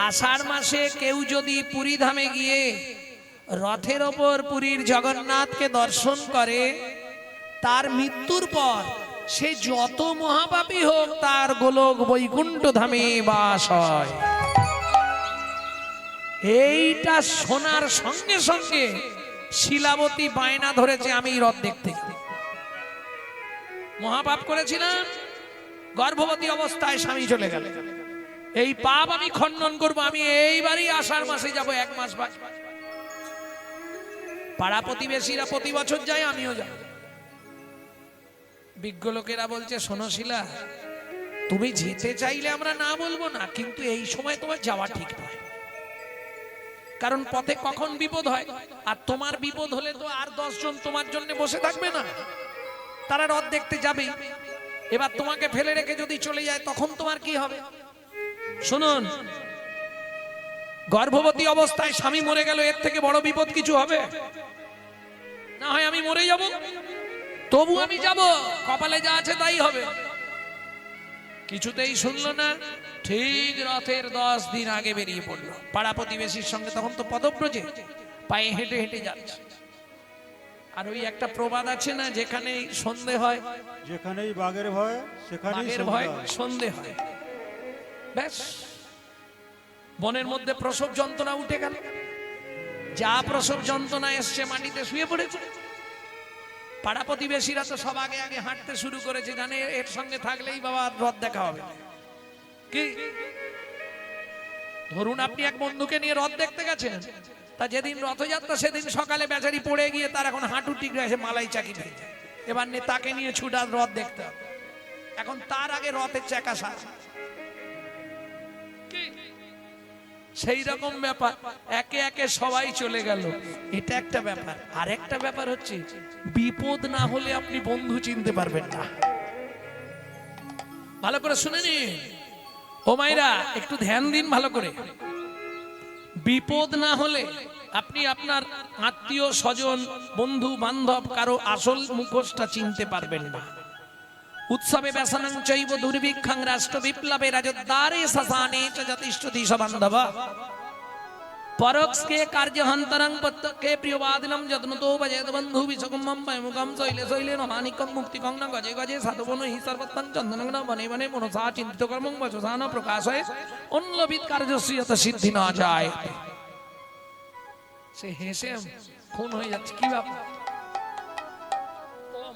আষাঢ় মাসে কেউ যদি পুরী ধামে গিয়ে রথের ওপর পুরীর জগন্নাথকে দর্শন করে, তার মৃত্যুর পর সে যত মহাপাপী হোক তার গোলক বৈকুণ্ঠ ধামে বাস হয়। এইটা শোনার সঙ্গে সঙ্গে শিলাবতী বায়না ধরেছে আমি রথ দেখতে যাব। মহাপাপ করেছিলাম, গর্ভবতী অবস্থায় স্বামী চলে গেল, এই পাপ আমি খণ্ডন করব, আমি এইবারই আষাঢ় মাসে যাব, 1 মাস বাকি। পাড়া প্রতিবেশীরা প্রতি বছর যায়, আমিও যাব। বিজ্ঞ লোকেরা বলছে শোনো শিলা, তুমি যেতে চাইলে আমরা না বলবো না, কিন্তু এই সময় তোমার যাওয়া ঠিক নয়। কারণ পথে কখন বিপদ হয়, আর তোমার বিপদ হলে তো আর 10 জন তোমার জন্য বসে থাকবে না, তারা রথ দেখতে যাবেই। এবার তোমাকে ফেলে রেখে যদি চলে যায় তখন তোমার কি হবে? শুনুন, গর্ভবতী অবস্থায় স্বামী মরে গেল, এর থেকে বড় বিপদ কিছু হবে? না হয় আমি মরে যাব, তবু আমি যাব, কপালে যা আছে তাই হবে। কিছুতেই শুনলো না, ঠিক রথের 10 দিন আগে বেরিয়ে পড়লো পাড়া প্রতিবেশীর সঙ্গে। তখন তো পদব্রজে পায়ে হেঁটে হেঁটে যাচ্ছে। আর ওই একটা প্রবাদ আছে না, যেখানেই সন্ধে হয়, যেখানেই বাঘের ভয় সেখানেই বাঘের ভয় সন্ধ্যা। সন্ধে হয়। ব্যাস, বনের মধ্যে প্রসব যন্ত্রণা উঠে গেল, যা প্রসব যন্ত্রণা এসছে মাটিতে শুয়ে পড়েছে। পাড়া প্রতিবেশীরা তো সব আগে আগে হাঁটতে শুরু করেছে, জানে এর সঙ্গে থাকলেই বাবা রথ দেখা হবে। কি ধরুন আপনি এক বন্ধুকে নিয়ে রথ দেখতে গেছেন, তা যেদিন রথযাত্রা সেদিন সকালে বেচারি পড়ে গিয়ে তার এখন হাঁটু টিকরে এসে মালাই চাকি দিয়ে, এবার তাকে নিয়ে ছুটার রথ দেখতে হবে। এখন তার আগে রথের চাকা সাজ, সেই রকম ব্যাপার। একে একে সবাই চলে গেল, এটা একটা ব্যাপার। আর একটা ব্যাপার হচ্ছে, বিপদ না হলে আপনি বন্ধু চিনতে পারবেন না। ভালো করে শুনে নিন ও মাইরা, একটু ধ্যান দিন ভালো করে। বিপদ না হলে আপনি আপনার আত্মীয় স্বজন বন্ধু বান্ধব কারো আসল মুখোশটা চিনতে পারবেন না। উৎসবে ব্যসনং চৈব দুর্ভিক্ষং রাষ্ট্র বিপ্লবে রাজদ্বারে শ্মশানে চ যতিষ্ঠতি সবান্ধব পরোক্ষে কার্যহন্তরং প্রত্যক্ষে প্রিয়বাদিনম যত্নতো ভজেত বন্ধু বিশ্বকুম্ভম পয়মুখম শৈলে শৈলে নমানিকং মুক্তিকং ন গজে গজে সাধুবন হি সর্বত্তং চন্দনং ন বনে বনে মনসা চিন্তিত কর্মং বচসা ন প্রকাশয়ে অন্লবিত কার্যস্য যত সিদ্ধি না যায়। সে হেসে খুন হয়ে যাচ্ছে, কি ব্যাপার?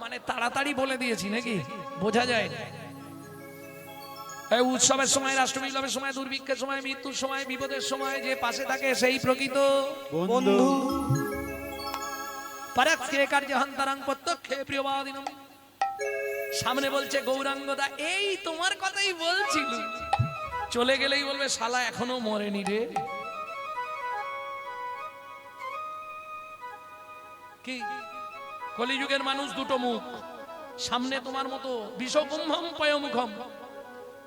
মানে তাড়াতাড়ি বলে দিয়েছি নাকি, বোঝা যায় না। এই উৎসবের সময়, রাষ্ট্র বিপ্লবের সময়, দুর্ভিক্ষের সময়, মৃত্যুর সময়, বিপদের সময় যে পাশে থাকে সেই প্রকৃত বন্ধু। পরোক্ষে কার্যহন্তরং প্রত্যক্ষে প্রিয়বাদিনম। সামনে বলছে গৌরাঙ্গদা, এই তোমার কথাই বলছিল, চলে গেলেই বলবে শালা এখনো মরেনি রে। কি কলিযুগের মানুষ দুটো মুখ, সামনে তোমার মতো বিষকুম্ভম পয়মুখম,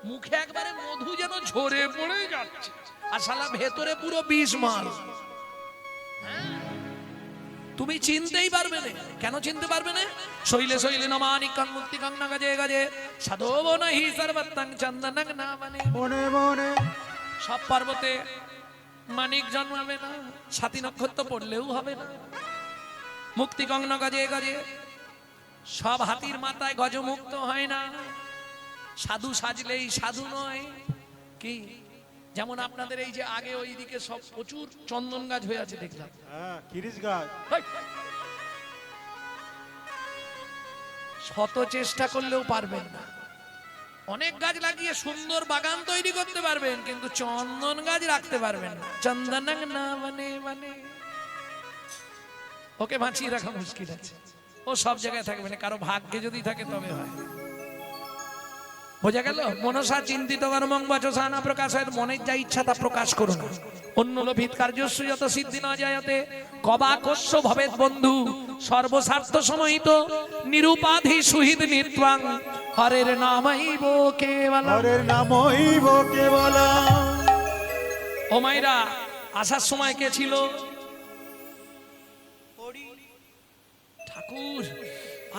মুখে একবারে মধু যেন ঝরে পড়ে যাচ্ছে, আর শালা ভেতরে পুরো বিষ মাল। তুমি চিনতেই পারবে না। কেন চিনতে পারবে না? শৈলে শৈলে নমানিকং মুক্তিকং ন গজে গজে সাধবো নহি সর্বত্তং চন্দনং না মানে। মনে মনে সব পর্বতে মানিক জন্মাবে না, সাতী নক্ষত্র পড়লেও হবে না। মুক্তিকং ন গজে গজে, সব হাতির মাথায় গজমুক্ত হয় না। সাধু সাজলেই সাধু নয়। কি যেমন আপনাদের এই যে আগে ওইদিকে সব প্রচুর চন্দন গাছ হয়ে আছে দেখলাম, হ্যাঁ কিরিস গাছ। শত চেষ্টা করলেও পারবেন না। অনেক গাছ লাগিয়ে সুন্দর বাগান তৈরি করতে পারবেন, কিন্তু চন্দন গাছ রাখতে পারবেন না। চন্দন না মানে মানে ওকে বাঁচিয়ে রাখা মুশকিল আছে। ও সব জায়গায় থাকবে না, কারো ভাগ্যে যদি থাকে তবে হয়। বোঝা গেল? মনসা চিন্তিত কর্মং বচসা না প্রকাশয়েৎ, মনের যা ইচ্ছা তা প্রকাশ করো না। অন্য লোভিত কার্যস্য যত সিদ্ধি না যায়তে কবাকস্য ভবেৎ বন্ধু সর্বস্বার্থ সমহিত নিরুপাধি সুহৃদ নিত্বাং হরের নামইব কেবলম। হরের নামইব কেবলম। ও মাইরা, আসার সময় কে ছিল? ঠাকুর।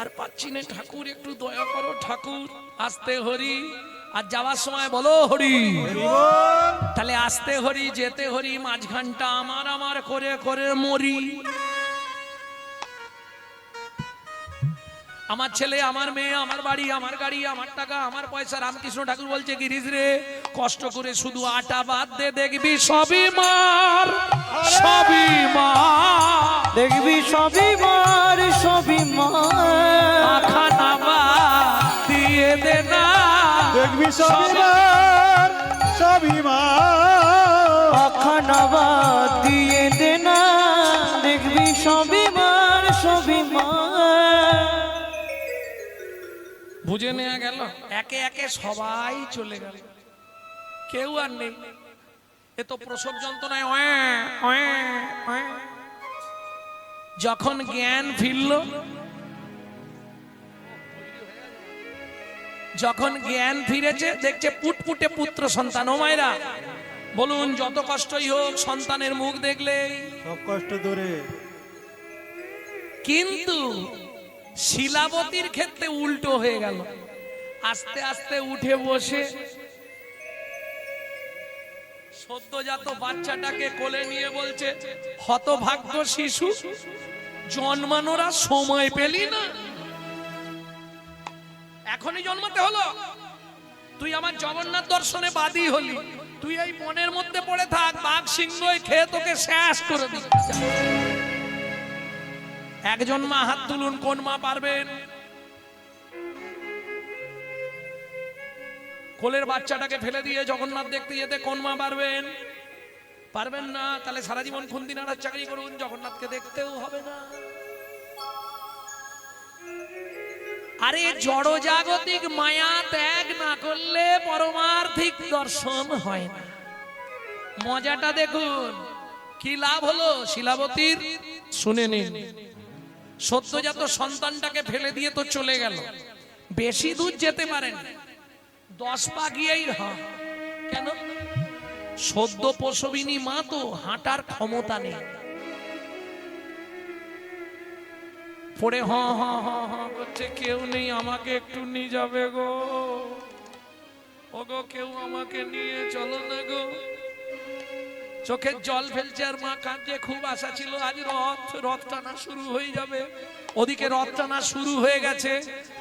আর পাচ্ছি না ঠাকুর, একটু দয়া করো ঠাকুর। আসতে হরি, আর যাওয়ার সময় বলো হরি। তাহলে আসতে হরি, যেতে হরি, মাঝখানটা আমার আমার করে করে মরি। আমার ছেলে, আমার মেয়ে, আমার বাড়ি, আমার গাড়ি, আমার টাকা, আমার পয়সা। রামকৃষ্ণ ঠাকুর বলছে, গিরিশ রে কষ্ট করে শুধু আটা বাদ দে, দেখবি সবই মার, সবই মার, দেখবি সবই মার, সবই মার। খানা বাদ দিয়ে দে না, দেখবি সবই মার, সবই মার। খানা বাদ দিয়ে দে না, দেখবি সবই মার, সবই মার। বুঝে নেওয়া গেল। একে একে সবাই চলে গেল, কেউ আর নেই। এ তো প্রসব যন্ত্রণায় ওয়ে ওয়ে ওয়ে। যখন জ্ঞান ফিরল, যখন জ্ঞান ফিরেছে দেখছে পুটপুটে পুত্র সন্তান। ও মায়েরা বলুন, যত কষ্টই হোক সন্তানের মুখ দেখলে, সব কষ্ট দূরে। কিন্তু শিলাবতীর ক্ষেত্রে উল্টো হয়ে গেল। আস্তে আস্তে উঠে বসে সদ্যজাত বাচ্চাটাকে কোলে নিয়ে বলছে, হতভাগ্য শিশু, জন্মানোর আর সময় পেলি না, এখনই জন্মাতে হলো। তুই আমার জগন্নাথ দর্শনে বাদী হলি, তুই এই মনের মধ্যে পড়ে থাক, বাঘ সিংহ খেয়ে তোকে শেষ করে দিই। একজন মা হাত তুলুন, কোন মা পারবেন? কোলের বাচ্চাটাকে ফেলে দিয়ে জগন্নাথ দেখতে যেতে কোন মা পারবেন? পারবেন না? তাহলে সারা জীবন খুন্দিনাড়ার চাকরি করুন, জগন্নাথকে দেখতেও হবে না। আরে জড়জাগতিক মায়া ত্যাগ না করলে পরমার্থিক দর্শন হয় না। মজাটা দেখুন, কি লাভ হলো শিলাবতীর শুনে নিন। সদ্যজাত সন্তানটাকে ফেলে দিয়ে তো চলে গেল, বেশি দূর যেতে পারেন, 10 পা গিয়েই কেন? সদ্য প্রসবিনী মা তো হাঁটার ক্ষমতা নেই। পড়ে হ হ হ হ করছে, কেউ নেই, আমাকে একটু নিয়ে যাবে গো, ও গো কেউ আমাকে নিয়ে চলো না গো। চোখের জল ফেলছে আর মা কাঁদছে। খুব আশা ছিল আজ রথ টানা শুরু হয়ে যাবে। ওদিকে রথ টানা শুরু হয়ে গেছে।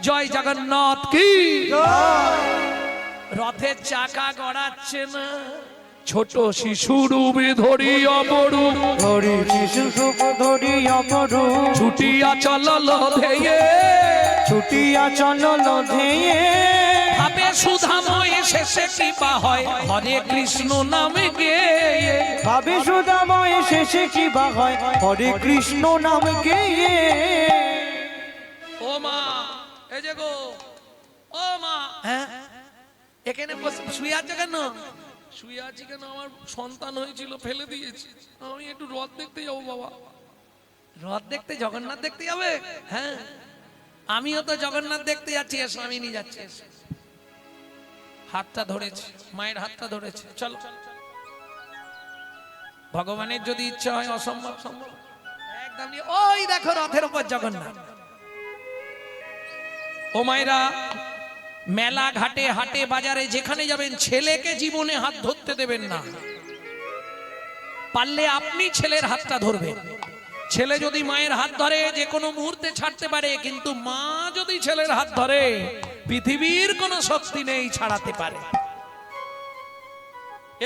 জয় জগন্নাথ কি। রথের চাকা গড়াচ্ছে না, ছোট শিশু রূপে ধরি অপরু, ধরি শিশু সুখ ধরি অপরু, ছুটিয়া চলল ধেয়ে, ছুটিয়া চলল ধেয়ে, ভাবে সুধাময় শেষে কি বা হয়, হরে কৃষ্ণ নামে গেয়ে। ভাবে সুদাময় শেষে কি বা হয়, হরে কৃষ্ণ নাম গেয়ে। ও মা, এই যে গো, ও মা, হ্যাঁ এখানে শুয়ে আছে কেন? শুয়ে আছি কেন? আমার সন্তান হয়েছিল, ফেলে দিয়েছি, আমি একটু রথ দেখতে যাবো। বাবা, রথ দেখতে? জগন্নাথ দেখতে যাবে? হ্যাঁ, আমিও তো জগন্নাথ দেখতে যাচ্ছি, এসো আমি নিয়ে যাচ্ছি। হাতটা ধরেছে, মায়ের হাতটা ধরেছে, চলো। ভগবানের যদি ইচ্ছা হয় অসম্ভব সম্ভব একদম। ওই দেখো রথের উপর জগন্নাথ। ও মায়েরা, মেলা ঘাটে হাটে বাজারে যেখানে যাবেন, ছেলেকে জীবনে হাত ধরতে দেবেন না। পারলে আপনি ছেলের হাতটা ধরবেন। ছেলে যদি মায়ের হাত ধরে যে কোনো মুহূর্তে ছাড়তে পারে, কিন্তু মা যদি ছেলের হাত ধরে পৃথিবীর কোনো শক্তি নেই ছাড়াতে পারে।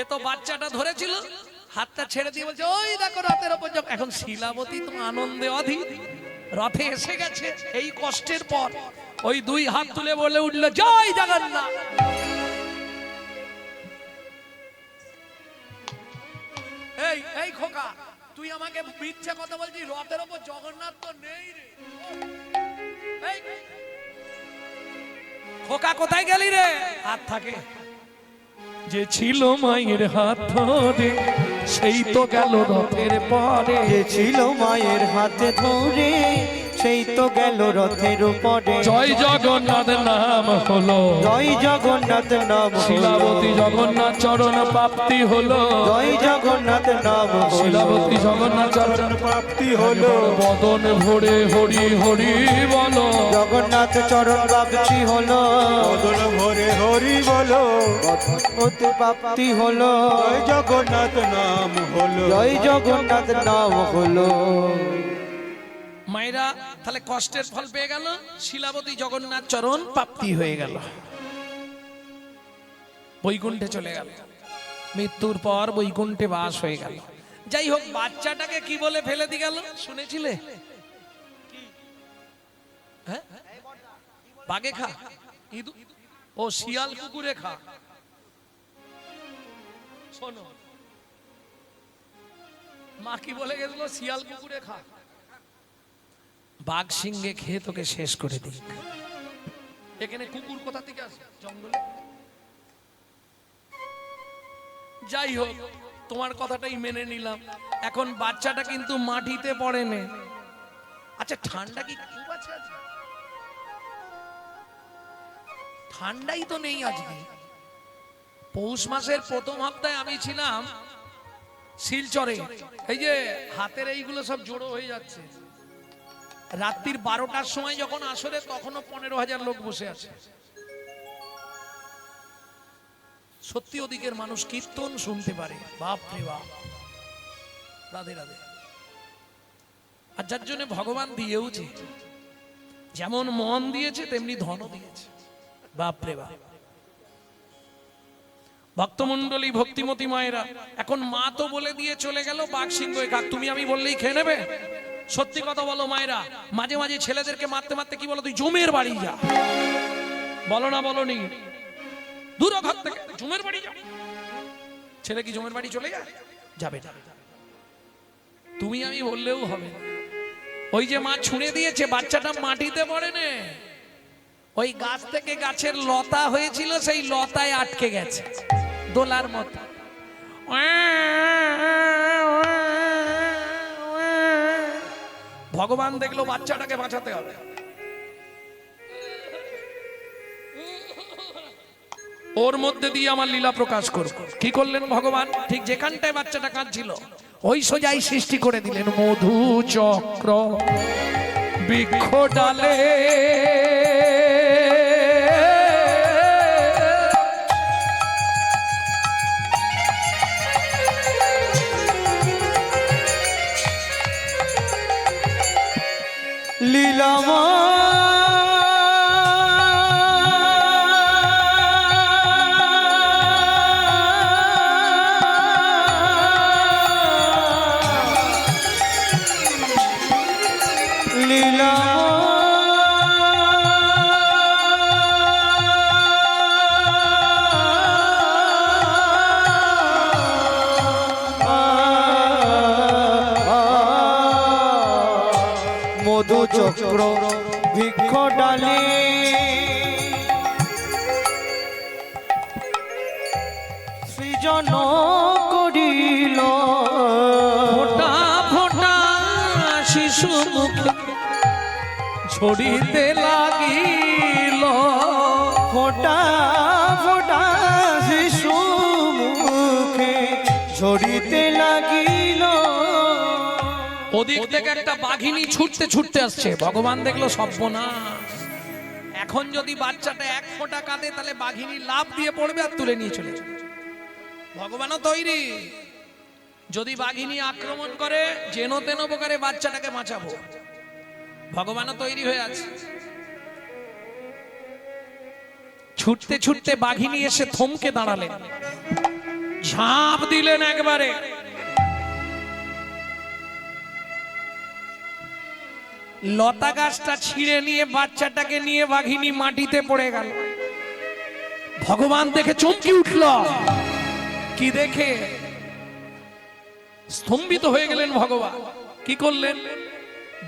এ তো বাচ্চাটা ধরেছিল, হাতটা ছেড়ে দিয়ে বলছে, ওই দেখো রথের উপর। এখন শিলাবতী তো আনন্দে অধীর, রথে এসে গেছে। এই কষ্টের পর ওই 2 হাত তুলে বলে উঠল, জয় জগন্নাথ। এই এই খোকা, তুই আমাকে মিথ্যা কথা বলছিস, রথের উপর জগন্নাথ তো নেই রে। এই খোকা, কোথায় গেলি রে? হাত থাকে যে ছিল মায়ের হাত ধরে, সেই তো গেল রথের পরে। যে ছিল মায়ের হাতে ধরে, সেই তো গেল রথের উপরে। জয় জগন্নাথ নাম হলো, জয় জগন্নাথ নাম হলো, শিলাবতী জগন্নাথ চরণ প্রাপ্তি হলো। জয় জগন্নাথ নাম হলো, শিলাবতী জগন্নাথ চরণ প্রাপ্তি হলো। বদন ভরে হরি হরি বলো, জগন্নাথ চরণ প্রাপ্তি হলো, বদন ভরে হরি বলো, অতি প্রাপ্তি হলো। জয় জগন্নাথ নাম হলো। জয় জগন্নাথ নাম হলো। মায়েরা তাহলে কষ্টের ফল পেয়ে গেল, শিলাবতী জগন্নাথ চরণ প্রাপ্তি হয়ে গেল, বৈকুণ্ঠে চলে গেল। মৃত্যুর পর বৈকুণ্ঠে বাস হয়ে গেল। যাই হোক, বাচ্চাটাকে কি বলে ফেলে দিয়ে গেল শুনেছিলে? হ্যাঁ, বাঘে খা, ও শিয়াল কুকুরে খা। শোনো, মা কি বলে গেছিল? শিয়াল কুকুরে খা, বাঘ সিংহে খেয়ে তোকে শেষ করে দিক। এখানে কুকুর কোথা থেকে আসে? জঙ্গলে। যাই হোক, তোমার কথাটাই মেনে নিলাম। এখন বাচ্চাটা কিন্তু মাটিতে পড়ে নে। আচ্ছা ঠান্ডা কি খুব আছে আজকে? ঠান্ডাই তো নেই আজকে। পৌষ মাসের প্রথম সপ্তাহে আমি ছিলাম শিলচরে। এই যে হাতের এইগুলো সব জড়ো হয়ে যাচ্ছে। রাত্রির 12টার সময় যখন আসরে তখনও 15,000 লোক বসে আছে। সত্যি ওদিকের মানুষ কীর্তন শুনতে পারে। বাপ রে বাপ, রাধে রাধে। আর যার জন্য ভগবান দিয়েওছে, যেমন মন দিয়েছে তেমনি ধনও দিয়েছে। বাপ রে বাপ। ভক্তমন্ডলী, ভক্তিমতী মায়েরা, এখন মা তো বলে দিয়ে চলে গেল বাঘ সিংহ কাক তুমি আমি বললেই খেয়ে নেবে। সত্যি কথা বলো মায়েরা, মাঝে মাঝে ছেলেদেরকে মারতে মারতে কি বলো, তুই জমের বাড়ি যা। বলো না বলনি? দূর ঘর থেকে জমের বাড়ি যা। ছেলে কি জমের বাড়ি চলে যায়? যাবে না। তুমি আমি বললেও হবে। ওই যে মা ছুঁড়ে দিয়েছে, বাচ্চাটা মাটিতে পড়ে নে। ওই গাছ থেকে গাছের লতা হয়েছিল, সেই লতায় আটকে গেছে দোলার মতো। ভগবান দেখলো বাচ্চাটাকে বাঁচাতে হবে, ওর মধ্যে দিয়ে আমার লীলা প্রকাশ করব। কি করলেন ভগবান? ঠিক যেখানটায় বাচ্চাটা কাঁদছিল ওই সোজাই সৃষ্টি করে দিলেন মধু চক্র বৃক্ষ ডালে। লীলামা মধু চক্র বৃক্ষ ডালে সৃজন করিল ফোঁটা ফোঁটা শিশু মুখে ছড়িতে লাগিল। ফোঁটা ফোঁটা শিশু মুখে ঝরিতে লাগিল। ওদিক থেকে একটা বাঘিনী ছুটতে ছুটতে আসছে। ভগবান দেখলো সর্বনাশ, এখন যদি বাচ্চাটা এক ফোঁটা কাঁদে তাহলে বাঘিনী লাফ দিয়ে পড়বে আর তুলে নিয়ে চলে যাবে। ভগবানও তৈরি, যদি বাঘিনী আক্রমণ করে যেন তেন প্রকারে বাচ্চাটাকে বাঁচাবো। ভগবানও তৈরি হয়ে আছে। ছুটতে ছুটতে বাঘিনী এসে থমকে দাঁড়ালেন, ঝাঁপ দিলেন একবারে। লতা গাছটা ছিঁড়ে নিয়ে বাচ্চাটাকে নিয়ে বাঘিনী মাটিতে পড়ে গেল। ভগবান দেখে চমকে উঠল। কি দেখে স্তম্ভিত হয়ে গেলেন ভগবান। কি করলেন?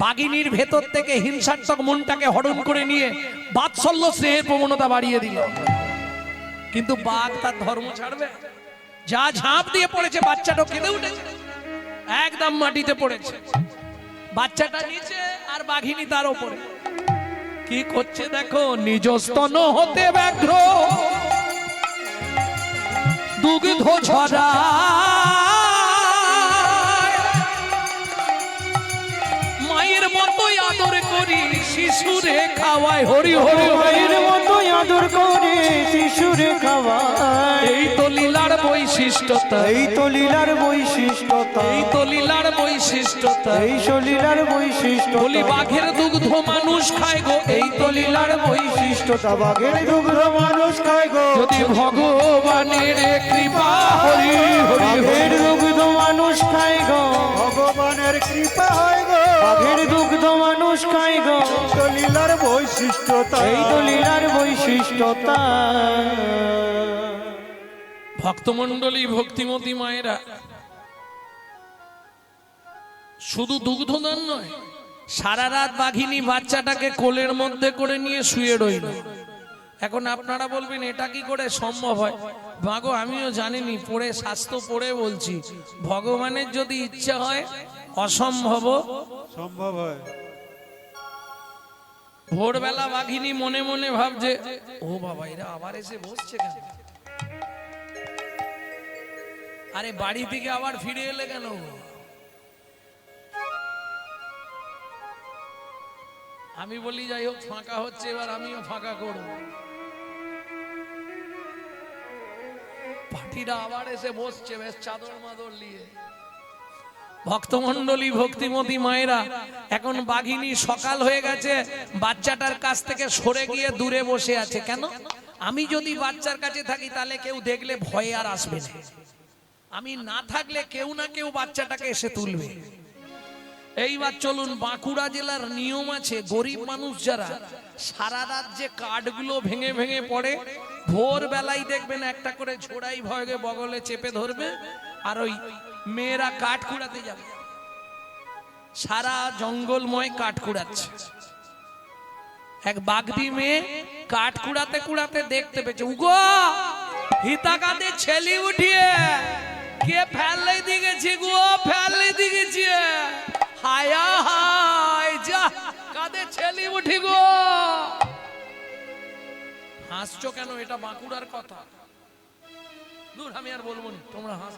বাঘিনীর ভেতর থেকে হিংসাত্মক মনটাকে হরণ করে নিয়ে বাৎসল্য স্নেহের প্রবণতা বাড়িয়ে দিল। কিন্তু বাঘ তার ধর্ম ছাড়বে? যা ঝাঁপ দিয়ে পড়েছে, বাচ্চাটা কেঁদে উঠেছে, একদম মাটিতে পড়েছে। বাচ্চাটা নিচে আর বাঘিনী তার উপরে। কি করছে দেখো, নিজ স্তন হতে ব্যাঘ্র দুগ্ধ ঝরা, মায়ের মতোই আদর করি শিশুরে খাওয়ায়। হরি হরি, মায়ের মতো আদর করে শিশুরে খাওয়ায়। এই তো লীলার বৈশিষ্ট্যতা, এই তো লীলার বৈশিষ্ট্যতা, এই তো লীলার বৈশিষ্ট্যতা। এই লীলার বৈশিষ্ট্য। বলি বাঘের দুগ্ধ মানুষ খায় গো, এই তো লীলার বৈশিষ্ট্যতা। বাঘের দুগ্ধ মানুষ খায় গো, যদি ভগবানের কৃপা। হরি হরি, বাঘের দুগ্ধ মানুষ খায় গো, ভগবানের কৃপা হয় গো। বাঘের দুগ্ধ মানুষ খায় গো, তো লীলার বৈশিষ্ট্যতা। এই তো লীলার বৈশিষ্ট্যতা। ভক্তমন্ডলী, ভক্তিমতী মায়েরা, শুধু দুগ্ধদান নয়, সারা রাত বাঘিনী বাচ্চাটাকে কোলের মধ্যে করে নিয়ে শুয়ে রইল। এখন আপনারা বলবেন এটা কি করে সম্ভব হয়? মাগো আমিও জানিনি, পড়ে শাস্ত্র পড়ে বলছি, ভগবানের যদি ইচ্ছা হয় অসম্ভব সম্ভব হয়। ভোরবেলা বাঘিনী মনে মনে ভাবছে, ও বাবা এরা আবার এসে বসছে কেন? আরে বাড়ি থেকে আবার ফিরে এলে কেন? আমি বলি যাই হোক ফাঁকা হচ্ছে, এবার আমিও ফাঁকা করব। পার্টিরা আবার এসে বসছে বেশ চাদর মাদর নিয়ে। ভক্তমণ্ডলী ভক্তিমতী মায়েরা, এখন বাঘিনী সকাল হয়ে গেছে, বাচ্চাটার কাছ থেকে সরে গিয়ে দূরে বসে আছে। কেন? আমি যদি বাচ্চার কাছে থাকি তাহলে কেউ দেখলে ভয়ে আর আসবে না, আমি না থাকলে কেউ না কেউ বাচ্চাটাকে এসে তুলবে। এইবার চলুন, বাঁকুড়া জেলার নিয়ম আছে, গরিব মানুষ যারা সারা রাত যে কাঠগুলো ভেঙে ভেঙে পড়ে, ভোর বেলায় দেখবেন একটা করে ঝোড়াই ভয়ে বগলে চেপে ধরবে, আর ওই মেয়েরা কাঠ কুড়াতে যাবে। সারা জঙ্গলময় কাঠ কুড়াচ্ছে। এক বাগদি মেয়ে কাঠ কুড়াতে কুড়াতে দেখতে পেয়েছে, উগো হিতাকাতে ছেলি উঠিয়ে কে ফেললে দিয়েছি গো, ফেললে দিয়েছি, হায়া হায় যা কাদের ছেলি উঠি গো। হাসছো কেন? এটা বাঁকুড়ার কথা। দূর, আমি আর বলবো না, তোমরা হাস।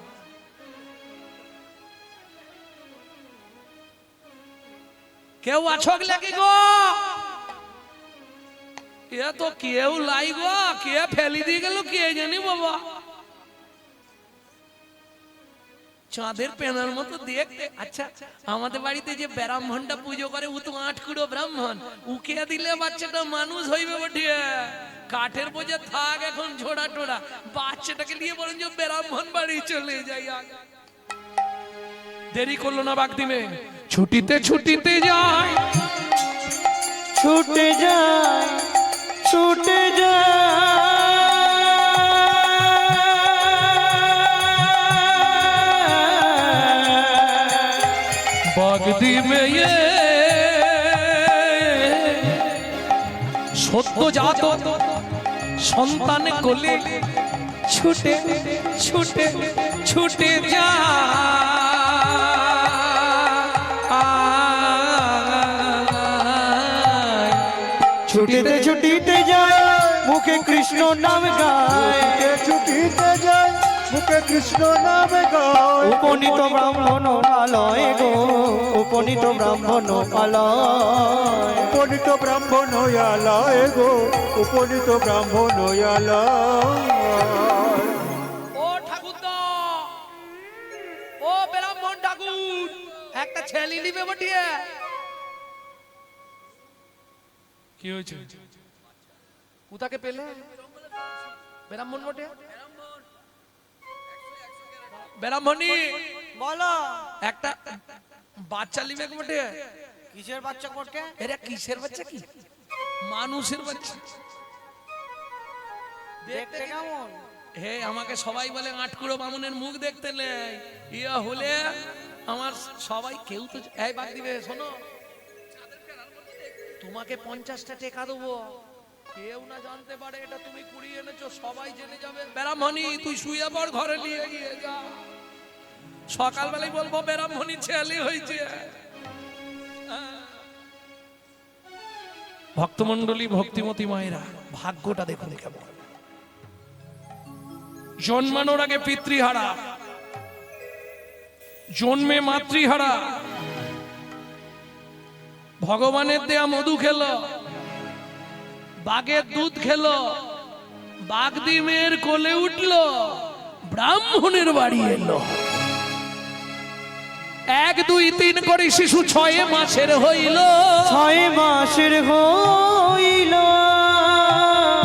কেউ আছো নাকি গো? এ তো কেউ লাই গো, কে ফেলি দিয়ে গেল কে জানি বাবা। চাঁদের পেনার মতো দেখতে। আচ্ছা, আমাদের বাড়িতে যে ব্রাহ্মণটা পুজো করে ও তো 8 কুড়ো ব্রাহ্মণ, উকে দিলে বাচ্চাটা মানুষ হইবে বটিয়ে। কাঠের বোঝা থাক এখন ঝোড়া টোড়া, বাচ্চাটাকে নিয়ে বলেন যে ব্রাহ্মণ বাড়ি চলে যাই। দেরি করলো না বাগদি মেয়ে, ছুটিতে ছুটিতে যায়, ছুটে যায়, ছুটে বাগদি মেয়ে সত্য জাত সন্তান কোলে ছুটে ছুটে ছুটে যায়, ছুটিতে ছুটিতে যায়, মুখে কৃষ্ণ নাম গায়, ছুটিতে যায়, মুখে কৃষ্ণ নামে গায়। উপনীত ব্রাহ্মণ আলয় গো, উপনীত ব্রাহ্মণ আলয়, উপনীত ব্রাহ্মণ আলয় গো, উপনীত ব্রাহ্মণ আলয়। ও ঠাকুরদা, ও ব্রাহ্মণ ঠাকুর, একটা ছেলে নিবে বটিয়ে। কি হয়েছে? কোথাকে পেলে? ব্রাহ্মণ বটে, ব্রাহ্মণী বলো একটা বাচ্চা লিবে বটে। কিসের বাচ্চা করতে? এরা কিসের বাচ্চা? কি মানুষের বাচ্চা? দেখতে কেমন? হে আমাকে সবাই বলে 8 কুড়ো বামুনের মুখ দেখতে নেই, ইয়া হলে আমার সবাই কেউ তো এই বাগ দিবে। শোনো, তোমাকে 50টা টাকা দেবো, কেউ না জানতে পারে এটা তুমি কুড়িয়ে এনেছো, সবাই জেনে যাবে। ব্রাহ্মণী তুই শুয়ে পড়, ঘরে নিয়ে গিয়ে যা, সকালবেলায় বলবো ব্রাহ্মণী ছেলে হয়েছে। ভক্তমণ্ডলী ভক্তিমতী মায়েরা, ভাগ্যটা দেখুন কেমন। জন্মানোর আগে পিতৃহারা, জন্মে মাতৃহারা, ভগবানের দেয়া মধু খেলো, বাঘের দুধ খেলো, বাগদি মেয়ের কোলে উঠলো, ব্রাহ্মণের বাড়ি এলো। 1 2 3 করে শিশু 6 মাসের হইল, 6 মাসের হইল।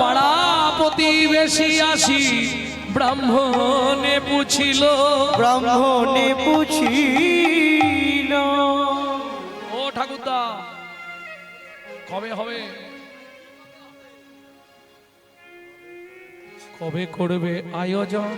পাড়া প্রতিবেশী আসি ব্রাহ্মণে পুছিল, ব্রাহ্মণে পুছিল, ও ঠাকুরদা কবে হবে? কবে করবে আয়োজন,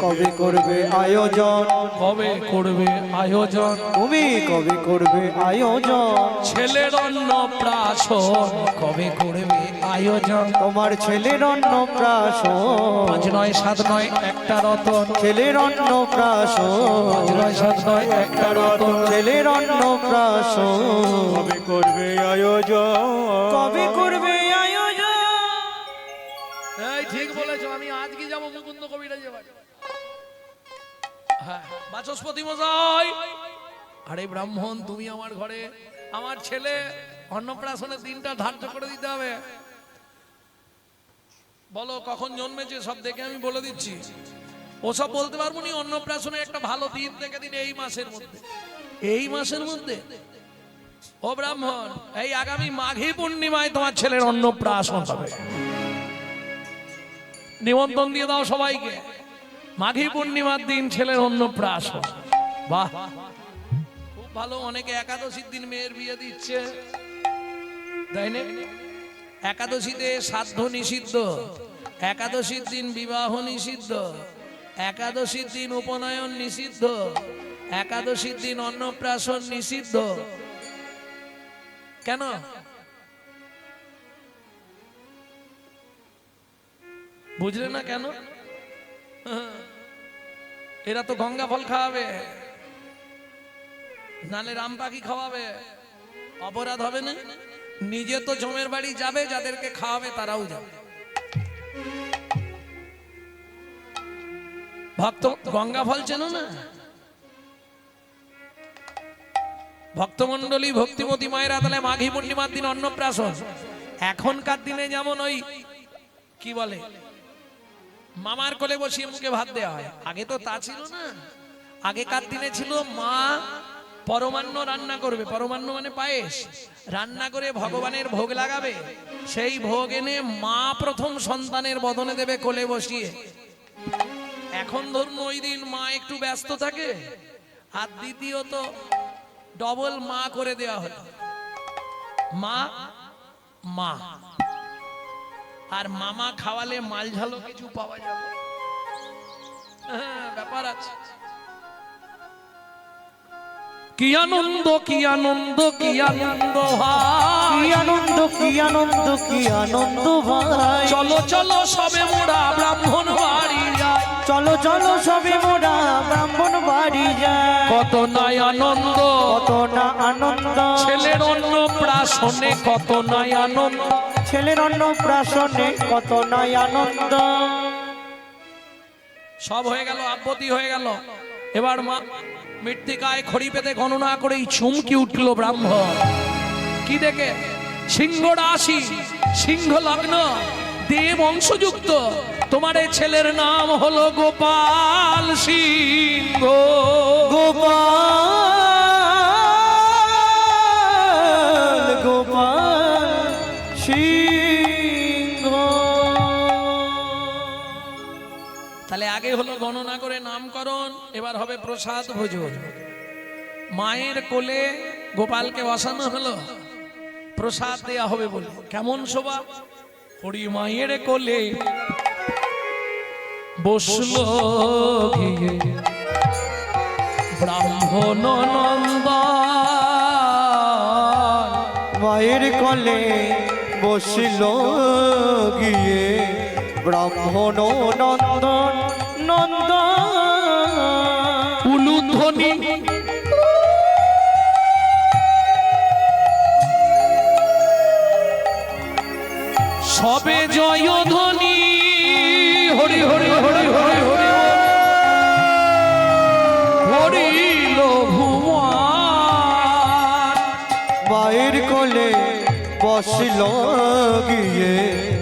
কবে করবে আয়োজন, কবে করবে আয়োজন, তুমি কবে করবে আয়োজন, ছেলের অন্নপ্রাশন কবে করবে আয়োজন, তোমার ছেলের অন্নপ্রাশন, 5 নয় 7 নয় একটা রতন, ছেলের অন্নপ্রাশন, 5 নয় 7 নয় একটা রতন, ছেলের অন্নপ্রাশন, কবে করবে আয়োজন, কবে করবে আয়োজন। এই ঠিক বলেছো, আমি আজকে যাব মুকুন্দ কবিরাজের বাড়ি। হ্যাঁ, বাচস্পতি মশাই, আরে ব্রাহ্মণ, তুমি আমার ঘরে আমার ছেলে অন্নপ্রাশনের দিনটা ধার্য করে দিতে হবে। বলো কখন জন্মেছে, সব দেখে আমি বলে দিচ্ছি। ওসব বলতে পারবো নি, অন্নপ্রাশনের একটা ভালো দিন দেখে দিন এই মাসের মধ্যে। এই মাসের মধ্যে ও ব্রাহ্মণ, এই আগামী মাঘী পূর্ণিমায় তোমার ছেলের অন্নপ্রাশন হবে। নিমন্ত্রণ দিয়ে দাও সবাইকে, মাঘী পূর্ণিমার দিন ছেলের অন্নপ্রাশন। বাহ, খুব ভালো। অনেকে একাদশীর দিন মেয়ের বিয়ে দিচ্ছে, তাই না? একাদশীতে শ্রাদ্ধ নিষিদ্ধ, একাদশীর দিন বিবাহ নিষিদ্ধ, একাদশীর দিন উপনয়ন নিষিদ্ধ, একাদশীর দিন অন্নপ্রাশন নিষিদ্ধ। কেন? বুঝলে না কেন? এরা তো গঙ্গা ফল খাওয়াবে, নালে রাম পাখি খাওয়াবে, অপরাধ হবে না? নিজে তো জমের বাড়ি যাবে, যাদেরকে খাওয়াবে তারাও যাবে। ভক্ত গঙ্গা ফল চেনো না? ভক্তমন্ডলী ভক্তিমতী মায়েরা, তাহলে মাঘী পূর্ণিমার দিন অন্নপ্রাশন। এখনকার দিনে যেমন ওই কি বলে, মামার কোলে বসিয়ে মুখে ভাত দেওয়া হয়, আগে তো তা ছিল না। আগেকার দিনে ছিল মা পরমান্ন রান্না করবে, পরমান্ন মানে পায়েস, রান্না করে ভগবানের ভোগ লাগাবে, সেই ভোগ এনে মা প্রথম সন্তানের বদনে দেবে কোলে বসিয়ে। এখন ধরুন ওই দিন মা একটু ব্যস্ত থাকে, আর দ্বিতীয়ত ডবল মা করে দেওয়া হলো, মা মা। আর মামা খাওয়ালে মাল ঝালো কিছু পাওয়া যাবে, ব্যাপার আছে। কি আনন্দ, কি আনন্দ, কি আনন্দ ভাই, কি আনন্দ, কি আনন্দ, কি আনন্দ ভাই, চলো চলো সবে মোরা ব্রাহ্মণ বাড়ি যাই, চলো চলো সবে মোরা ব্রাহ্মণ বাড়ি যায়। কত নাই আনন্দ, কত না আনন্দ, ছেলের অন্নপ্রাশনে কত নাই আনন্দ, ছেলের অন্নপ্রাশনে কত নাই আনন্দ। সব হয়ে গেল, আব্বতি হয়ে গেল। এবার মা মৃত্তিকায় খড়ি পেতে গণনা করেই চমকি উঠল ব্রাহ্মণ। কি দেখে? সিংহ রাশি, সিংহ লগ্ন, দেব অংশযুক্ত। তোমার এই ছেলের নাম হলো গোপাল সিংহ। গোপাল, গোপাল সিংহ। তাহলে আগে হলো গণনা করে নামকরণ, এবার হবে প্রসাদ ভোজন। মায়ের কোলে গোপালকে বসানো হলো, প্রসাদ দেয়া হবে বলে। কেমন শোভা! হরি মায়ের কোলে বসলো গিয়ে ব্রাহ্মণ নন্দন, মায়ের কোলে বসিল গিয়ে ব্রাহ্মণ নন্দন নন্দন। উলুধ্বনি সবে জয় ধ্বনি, হরি হরি হরি হরি হরি হরিল ভুবন। মায়ের কোলে বসিল গিয়ে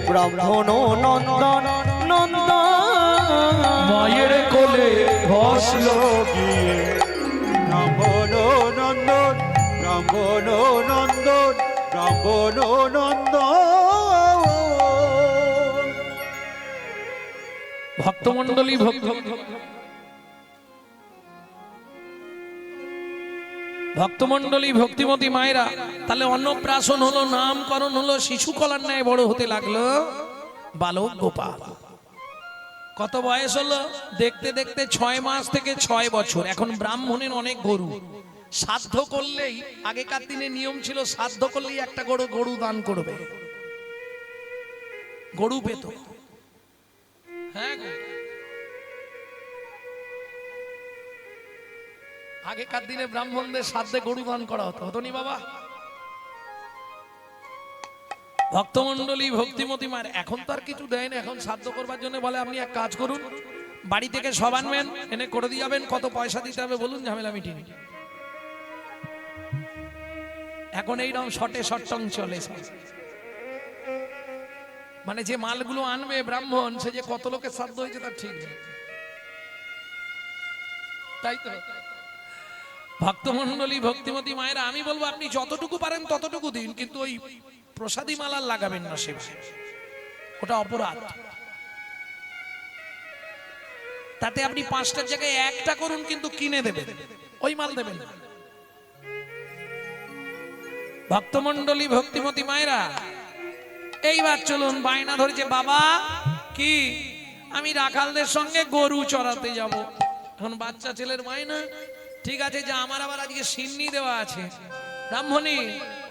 ব্রাহ্মণ নন্দন নন্দন। মায়ের কোলে বসল গিয়ে ব্রাহ্মণ নন্দন, ব্রাহ্মণ নন্দন, ব্রাহ্মণ নন্দন। ভক্তমন্ডলী ভক্তমন্ডলী ভক্তিমতী মায়েরা, তাহলে অন্নপ্রাশন হলো, নামকরণ হলো, শিশু কলার ন্যায় বড় হতে লাগলো বালক গোপাল। কত বয়স হলো? দেখতে দেখতে 6 মাস থেকে 6 বছর। এখন ব্রাহ্মণের অনেক গরু, শ্রাদ্ধ করলেই, আগেকার দিনে নিয়ম ছিল শ্রাদ্ধ করলেই একটা গরু দান করবে, গরু পেত। হ্যাঁ, আগেকার দিনে ব্রাহ্মণদের শ্রাদ্ধে গরু দান করা হতো, হতো নি বাবা? ভক্তমন্ডলী, ভক্তিমতী মার এখন তো আর কিছু দেয় না। এখন শ্রাদ্ধ করবার জন্য বলে আপনি এক কাজ করুন, বাড়ি থেকে সব আনবেন, এনে করে দিয়ে যাবেন, কত পয়সা দিতে হবে বলুন, ঝামেলা মিটিয়ে। এখন এইরকম শটে শটং চলে। মানে যে মালগুলো আনবে ব্রাহ্মণ, সে যে কত লোকের শ্রাদ্ধ হয়েছে তার ঠিক নেই, তাই তো? ভক্তমন্ডলী, ভক্তিমতী মায়েরা, আমি বলবো আপনি যতটুকু পারেন ততটুকু দিন, কিন্তু ওই প্রসাদী মালা লাগাবেন না, সেবায় ওটা অপরাধ। তাতে আপনি 5টার জায়গায় 1টা করুন, কিন্তু কিনে দেবেন, ওই মাল দেবেন না। ভক্তমন্ডলী, ভক্তিমতী মায়েরা, এইবার চলুন, বায়না ধরেছে বাবা কি আমি রাখালদের সঙ্গে গরু চড়াতে যাব। এখন বাচ্চা ছেলের বায়না, ঠিক আছে যা, আমার আবার আজকে সিন্নি দেওয়া আছে। ব্রাহ্মণী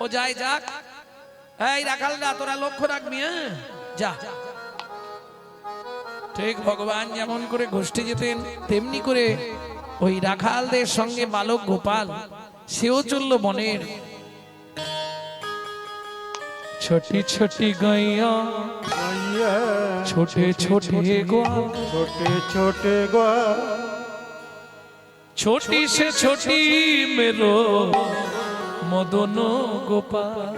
ও যায় যাক, এই রাখালরা তোরা লক্ষ্য রাখবি, হ্যাঁ যা। ঠিক ভগবান যেমন করে গোষ্ঠী যেতেন, তেমনি করে ওই রাখালদের সঙ্গে বালক গোপাল সেও চলল বনের। ছোটি ছোটি গাইয়া, ছোটে ছোটে গোয়াল, छोटे छोटे ग्वाल, छोटी से छोटी मेरो मदन गोपाल।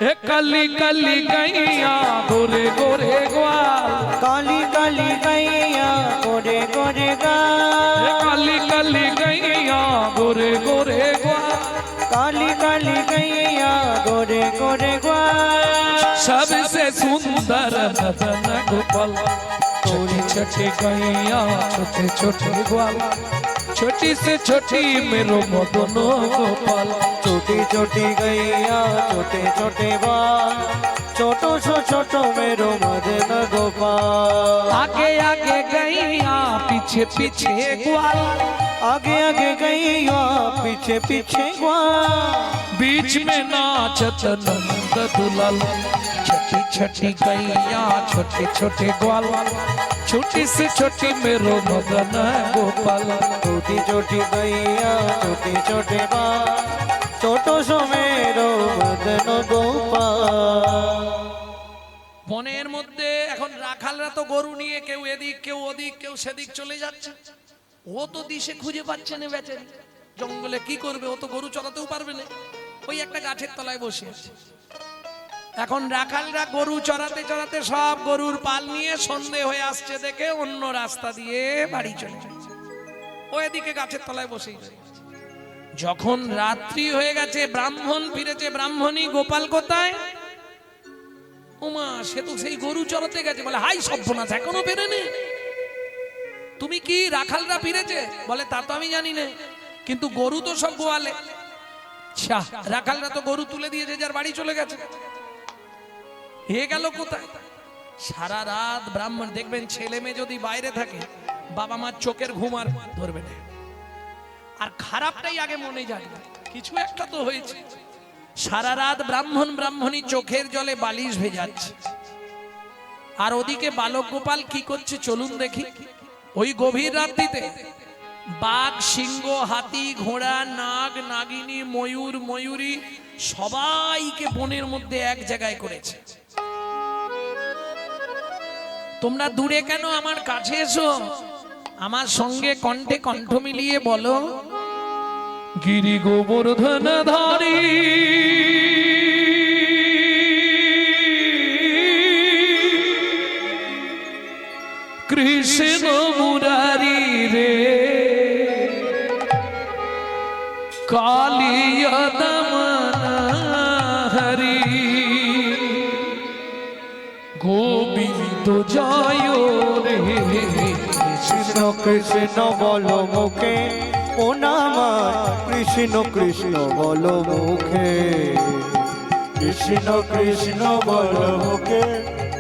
ए काली काली गैया गोरे गोरे ग्वाल, काली काली गैया गोरे गोरे ए गाल, काली काली गैया गोरे गोरे ग्वाल, काली काली गैया गोरे गोरे गाल। सबसे सुंदर मदन गोपाल। छोटी छोटी गैया छोटे छोटे ग्वाल, छोटी से छोटी मेरो मदन गोपाल। छोटी छोटी गैया छोटे छोटे बाल, छोटो सो छोटो मेरो मदन गोपाल। आगे आगे गैया पीछे पीछे ग्वाल, आगे आगे गैया पीछे पीछे ग्वाल, बीच में नाचत नंद दुलाल। छोटी छोटी गैया छोटे छोटे ग्वाल, छोटी से छोटी मेरो मदन गोपाल। छोटी छोटी गैया छोटे छोटे बाल, छोटो सो मेरो मदन गोपाल। বনের মধ্যে এখন রাখালরা তো গরু নিয়ে কেউ এদিক কেউ ওদিক কেউ সেদিক চলে যাচ্ছে। ও তো দিশে খুঁজে পাচ্ছে না বেচারি, জঙ্গলে কি করবে, ও তো গরু চড়াতেও পারবে না, ওই একটা গাছের তলায় বসে আছে। এখন রাখালরা গরু চড়াতে চড়াতে সব গরুর পাল নিয়ে সন্ধে হয়ে আসছে দেখে অন্য রাস্তা দিয়ে বাড়ি চলে যাচ্ছে, ও এদিকে গাছের তলায় বসেই রয়েছে। যখন রাত্রি হয়ে গেছে, ব্রাহ্মণ ফিরেছে, ব্রাহ্মণী গোপাল কোথায়? উমা, সে তো সেই গরু চড়াতে গেছে। বলে হাই সর্বনাশ, এখনো বেরোনি? তুমি কি রাখালরা ফিরেছে? বলে তা তো আমি জানি না, কিন্তু গরু তো সব গোয়ালে। রাখালরা তো গরু তুলে দিয়েছে, যার বাড়ি চলে গেছে। হে গেল কোথায়? সারা রাত ব্রাহ্মণ, দেখবেন ছেলে মেয়ে যদি বাইরে থাকে, বাবা মার চোখের ঘুম আর ধরবে না, আর খারাপটাই আগে মনে যায়, কিছু একটা তো হয়েছে। সারা রাত ব্রাহ্মণ ব্রাহ্মণী চোখের জলে বালিশ ভেজাচ্ছে, আর ওদিকে বালক গোপাল কি করছে চলুন দেখি। ওই গভীর রাত্রিতে বাঘ, সিংহ, হাতি, ঘোড়া, নাগ, নাগিনী, ময়ূর, ময়ূরী সবাইকে বনের মধ্যে এক জায়গায় করেছে। তোমরা দূরে কেন, আমার কাছে এসো, আমার সঙ্গে কণ্ঠে কণ্ঠ মিলিয়ে বলো, গিরি গোবর্ধন ধারী কৃষ্ণ মুরারি রে কালিয়া দমন হরি গোবিন্দ জয় রে। কৃষ্ণ কৃষ্ণ বলো মুখে, ও নাম কৃষ্ণ কৃষ্ণ বলো মুখে, कृष्ण कृष्ण बोलो मुके,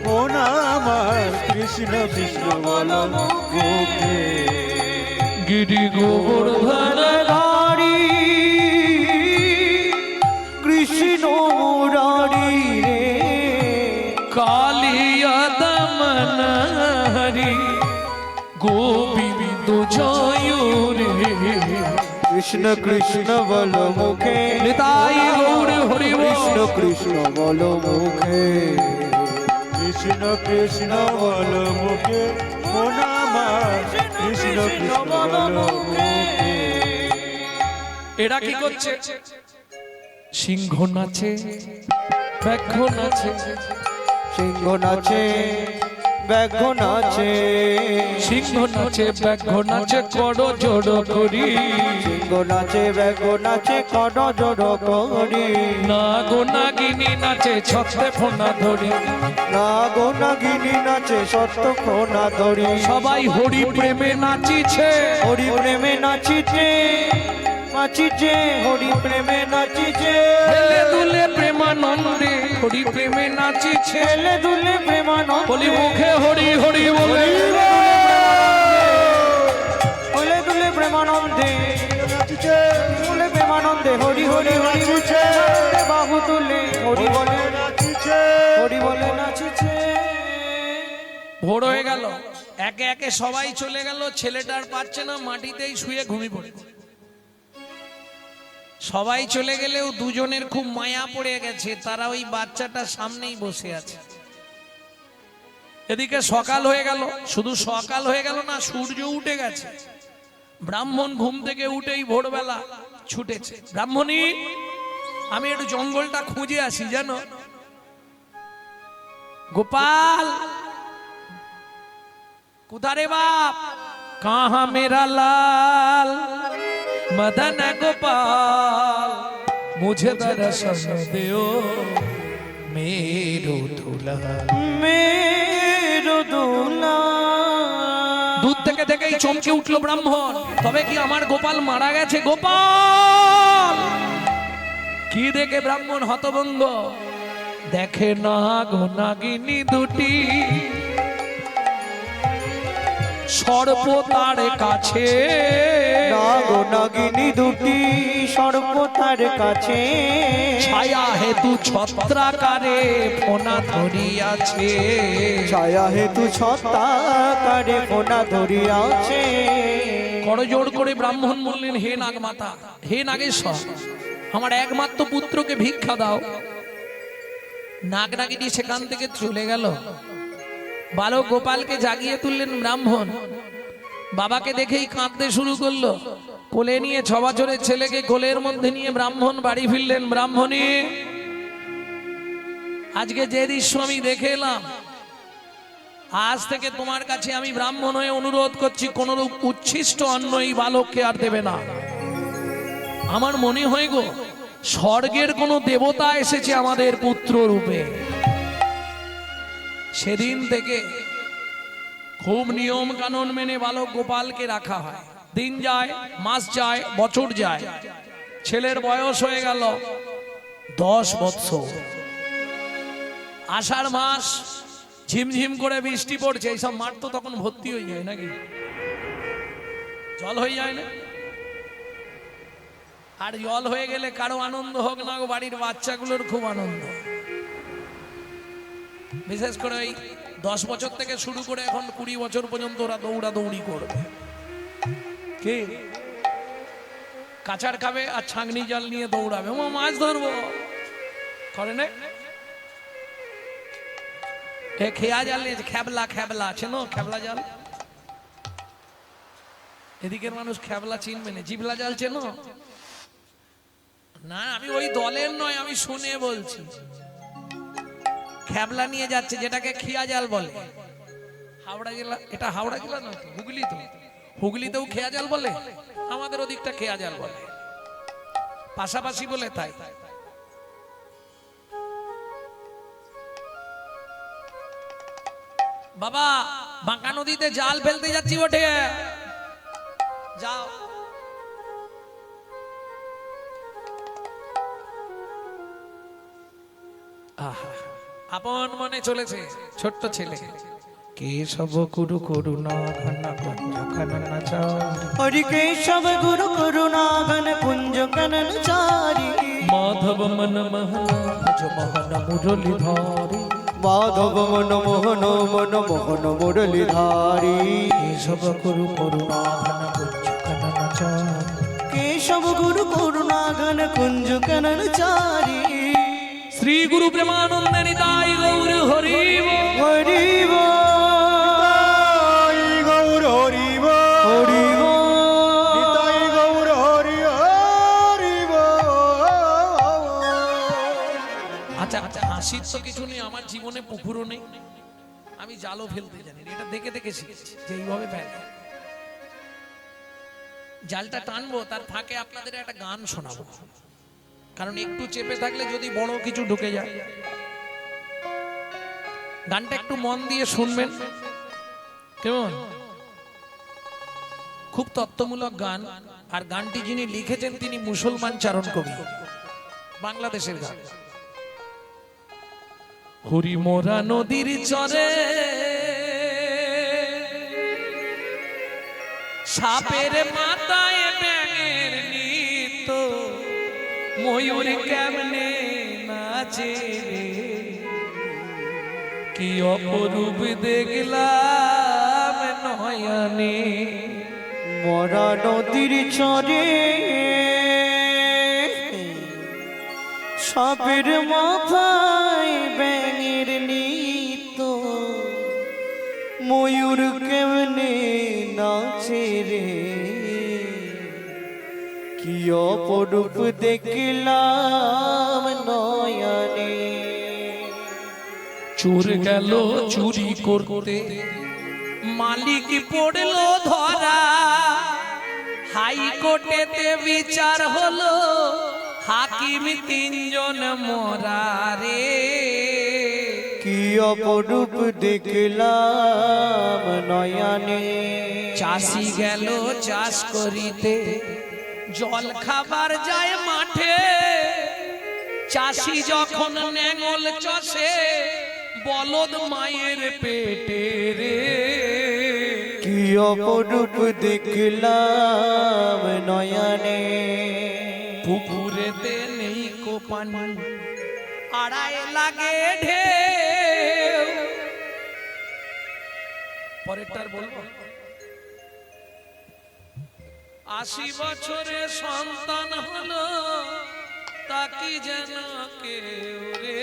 মন আমার কৃষ্ণ কৃষ্ণ বলো মুখে গিরি গোবর্ধন ধারি কৃষ্ণ মুরারি রে কালিয়া দমন হরি গোবিন্দ জয় রে কৃষ্ণ কৃষ্ণ বলো মুখে নিতাই গৌর হরি কৃষ্ণ কৃষ্ণ বলো মুখে কৃষ্ণ কৃষ্ণ বলো মুখে মন আমার কৃষ্ণ কৃষ্ণ বলো মুখে এরা কি করছে সিংহ নাচে ব্যাঘ্র নাচে সিংহ নাচে ব্যাঘ্র নাচে সিংহ নাচে ব্যাঘ্র নাচে করো জোড় করি সিংহ নাচে ব্যাঘ্র নাচে কড জড় করি নাগো নাগিনী নাচে ছত্রে ফোনা ধরি নাগ নাগিনী নাচে সত্য কোনা ধরি সবাই হরি প্রেমে নাচিছে হরি প্রেমে নাচিছে নাচিছে হরি প্রেমে নাচিছে হেলে দুলে প্রেমানন্দে হরি প্রেমে নাচিছে ছেলে দুলে প্রেমানন্দ বলি মুখে হরি হরি বলে দুলে দুলে প্রেমানন্দে নাচিছে দুলে প্রেমানন্দে হরি হরি হরি নাচিছে বাহু তুলে হরি বলে নাচিছে হরি বলে নাচিছে ভোর হয়ে গেল একে একে সবাই চলে গেল ছেলেটার পাচ্ছে না মাটিতেই শুয়ে ঘুমিয়ে পড়েছে সবাই চলে গেলেও দুজনের খুব মায়া পড়ে গেছে তারা ওই বাচ্চাটার সামনেই বসে আছে এদিকে সকাল হয়ে গেল শুধু সকাল হয়ে গেল না সূর্য উঠে গেছে ব্রাহ্মণ ঘুম থেকে উঠেই ভোরবেলা ছুটেছে ব্রাহ্মণী আমি একটু জঙ্গলটা খুঁজে আসি জানো গোপাল কোথারে বাপ কাহা মেরা লাল मदन गोपाल मुझे दर्शन दो मेरो दूल्हा मेरो দুলা दूध থেকে থেকেই চমকে উঠলো ব্রাহ্মণ তবে কি আমার গোপাল মারা গেছে গোপাল কি দেখে ব্রাহ্মণ হতভম্ব দেখে না গো নাগিনী দুটি সর্প তার কাছে নাগ নাগিনী দুটি সর্প তার কাছে ছায়া হেতু ছত্রাকারে ফোনা ধরিয়াছে ছায়া হেতু ছত্রাকারে ফোনা ধরিয়াছে করজোড় করে ব্রাহ্মণ বললেন হে নাগমাতা হে নাগেশ্বর আমার একমাত্র পুত্রকে ভিক্ষা দাও নাগ নাগিনী সেখান থেকে চলে গেল বালক গোপালকে জাগিয়ে তুললেন ব্রাহ্মণ বাবাকে দেখেই কাঁদতে শুরু করলো কোলে নিয়ে 6 বছরের ছেলেকে কোলের মধ্যে নিয়ে ব্রাহ্মণ বাড়ি ফিরলেন ব্রাহ্মণী আজকে যে দৃশ্য আমি দেখে এলাম আজ থেকে তোমার কাছে আমি ব্রাহ্মণ হয়ে অনুরোধ করছি কোন রূপ উচ্ছিষ্ট অন্ন এই বালককে আর দেবে না আমার মনে হয় গো স্বর্গের কোন দেবতা এসেছে আমাদের পুত্র রূপে সেদিন থেকে খুব নিয়ম কানুন মেনে বালক গোপালকে রাখা হয় দিন যায় মাস যায় বছর যায় ছেলের বয়স হয়ে গেল 10 বছর আষাঢ় মাস ঝিমঝিম করে বৃষ্টি পড়ছে এইসব মাঠ তো তখন ভর্তি হয়ে যায় নাকি জল হয়ে যায় না আর জল হয়ে গেলে কারো আনন্দ হোক না গো বাড়ির বাচ্চাগুলোর খুব আনন্দ বিশেষ করে ওই 10 বছর থেকে শুরু করে এখন 20 বছর পর্যন্ত ওরা দৌড়াদৌড়ি করবে কি কাঁচার খাবে আর ছাঁকনি জাল নিয়ে দৌড়াবে ও মাছ ধরবো করে না এ খেয়া জাল নিয়ে খেবলা খেবলা আছে না খেবলা জাল এদিকের মানুষ খেবলা চিনবে না জিবলা জাল চেনো না আমি ওই দলের নয় আমি শুনে বলছি খেবলা নিয়ে যাচ্ছে যেটাকে খিয়া জাল বলে হাওড়া জেলা এটা হাওড়া জেলা নয় তো হুগলি তো হুগলিতেও খেয়া জাল বলে আমাদের ওদিকটা খেয়া জাল বলে পাশাপাশি বলে তাই বাবা বাঁকা নদীতে জাল ফেলতে যাচ্ছি ওঠে যাও আহা আপন মনে চলেছে ছোট্ট ছেলে কেশব গুরু করুণা ঘন কুঞ্জ কানন চারি হরি কেশব গুরু করুণা ঘন কুঞ্জ কানন চারি মাধব মন মোহন ভজ মোহন মুরলি ধারি মাধব মন মোহন মন মোহন মুরলি ধারি কেশব গুরু করুণা ঘন কুঞ্জ কানন চারি কেশব গুরু করুণা ঘন কুঞ্জ কানন চারি শ্রী গুরু প্রেমানন্দ নিতাই গৌর হরি হরি নিতাই গৌর হরি বল। হরি নিতাই গৌর হরি হরি বল। আচ্ছা আচ্ছা হাসির তো কিছু নেই, আমার জীবনে পুকুরও নেই, আমি জালও ফেলতে জানি না। এটা দেখে দেখে শিখেছি যে এইভাবে ফেলে। জালটা টানবো তার ফাঁকে আপনাদের একটা গান শোনাবো, কারণ একটু চেপে থাকলে যদি বড় কিছু ঢুকে যায়। গানটা একটু মন দিয়ে শুনবেন কেমন? খুব তত্ত্বমূলক গান, আর গানটি যিনি লিখেছেন তিনি মুসলমান চারণ কবি, বাংলাদেশের গান। হরি মোরা নদীর চরে সাপের মাথায় ব্যাঙের নৃত্য, ময়ূর কেমনে নাচে রে, কি অপরূপ দেখলাম নয়নে। মরা নদীর চরে সাপের মাথায় ব্যাঙের নৃত্য, ময়ূর কেমনে নাচে রে, কি অপরূপ দেখলাম নয়নে। চোর গেল চুরি করতে, মালিক পড়ল ধরা, হাইকোর্টেতে বিচার হলো, হাকিম তিনজন মরা রে, কি অপরূপ দেখলাম নয়নে। চাষি গেল চাষ করিতে, জল খাবার যায় মাঠে, চাষি যখন নেঙল চষে, বলদ মায়ের পেটে রে, কি অপরূপ দেখলাম নয়নে। পুকুরেতে নেই কোপানি, আড়াই লাগে ঢেউ। পরেরটার বলবো, 80 বছরে সন্তান হলো, তাকি যেন কেউ রে,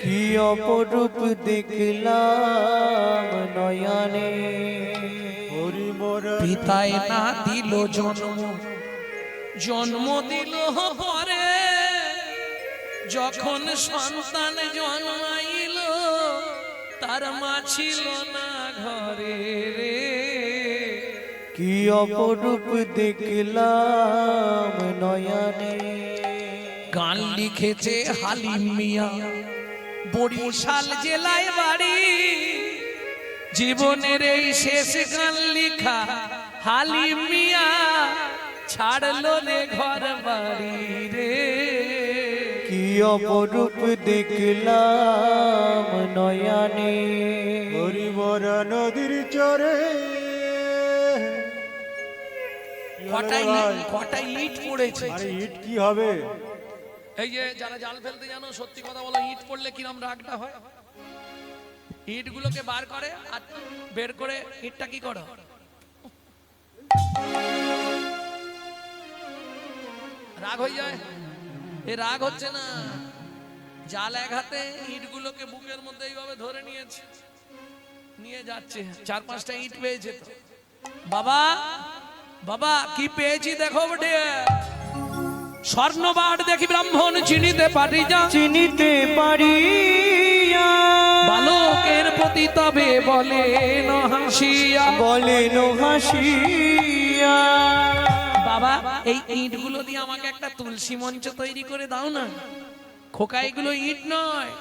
কি অপরূপ দেখলাম নয়নে। হরি মোরা পিতায় না দিল জন্ম, জন্ম দিল পরে, যখন সন্তান জন্মাইল, তার মা ছিল না ঘরে রে, কি অপরূপ দেখলাম নয়নে। গান লিখেছে হালিম মিয়া, বরিশাল জেলায় বাড়ি, জীবনের এই শেষ গান লিখা হালিম মিয়া, ছাড়লো রে ঘর বাড়ি রে, কি অপরূপ দেখলাম নয়নে। হরি মোরা নদীর চরে। কি হলো রে ভাই? কটা ইট পড়েছে। আরে ইট কি হবে? এই যে যারা জাল ফেলতে জানো, সত্যি কথা বলো, ইট পড়লে কিরম রাগটা হয়। ইট গুলোকে বার করে আর বের করে ইটটা কি করো, রাগ হয়ে যায়। এ রাগ হচ্ছে না, জাল এক হাতে ইট গুলোকে বুকের মধ্যে এইভাবে ধরে নিয়েছে, নিয়ে যাচ্ছে। 4-5টা ইট পেয়েছে তো। বাবা বাবা কি পেয়েছি দেখো বটে, স্বর্ণবার দেখি ব্রাহ্মণ চিনিতে পারি যা, চিনিতে পারি বালকের প্রতি তবে বলেন হাসিয়া, বলেন হাসিয়া। বাবা এই ইটগুলো দিয়ে আমাকে একটা তুলসী মঞ্চ তৈরি করে দাও না। খোকা এগুলো ইট নয়,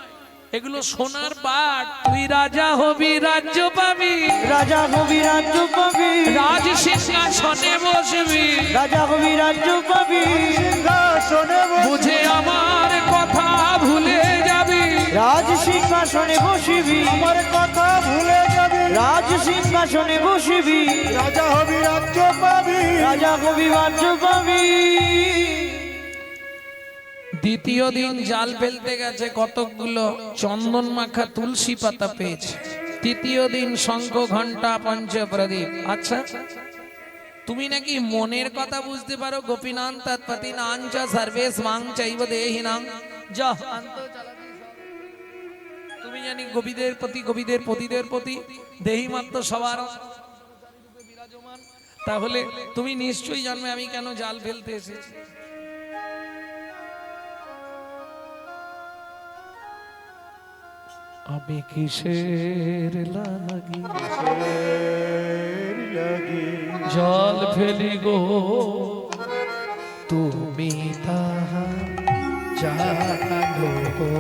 এগুলো সোনার পাট, তুই রাজা হবি রাজ্য পাবি, রাজা হবি রাজ্য পাবি, রাজ সিংহাসনে বসবি, রাজা হবি রাজ্য পাবি, সিংহাসনে বসে বুঝে আমার কথা ভুলে যাবি, রাজ সিংহাসনে বসিবি আমার কথা ভুলে যাবি রাজ সিংহাসনে বসিবি রাজা হবি রাজ্য পাবি রাজা কবি রাজ্য পাবি দ্বিতীয় দিন জাল ফেলতে গেছে, কতকগুলো চন্দন মাখা তুলসী পাতা পেয়েছে। তৃতীয় দিন শঙ্খ ঘন্টা পঞ্চপ্রদীপ। আচ্ছা, তুমি নাকি মনের কথা বুঝতে পারো। গোপীনাথ তৎপতি নাঞ্চ সর্বেশ মাং চৈব দেহিনাং যা তুমি জানি গোপীদের প্রতি, গোপীদের পতিদের প্রতি দেহি মাত্র সবার বিরাজমান। তাহলে তুমি নিশ্চয়ই জানবে আমি কেন জাল ফেলতে এসেছি। আমি কিসের লাগি জল ফেলি গো, তুমি তাহা জানো গো।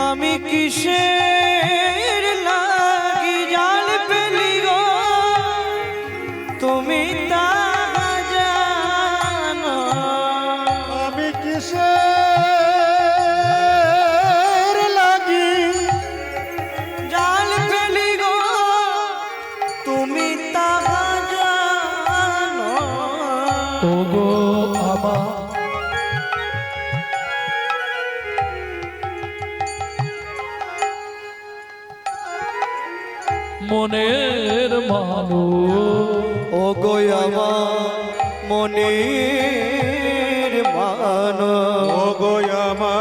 আমি কিসের লাগি জাল ফেলি গো, তুমি তা জানো। আমি কিসের লাগি জাল ফেলি গো, তুমি তা জানো। ওগো আমার মনের মানুষ, ও গো আমার মনের মানো, ও গো আমার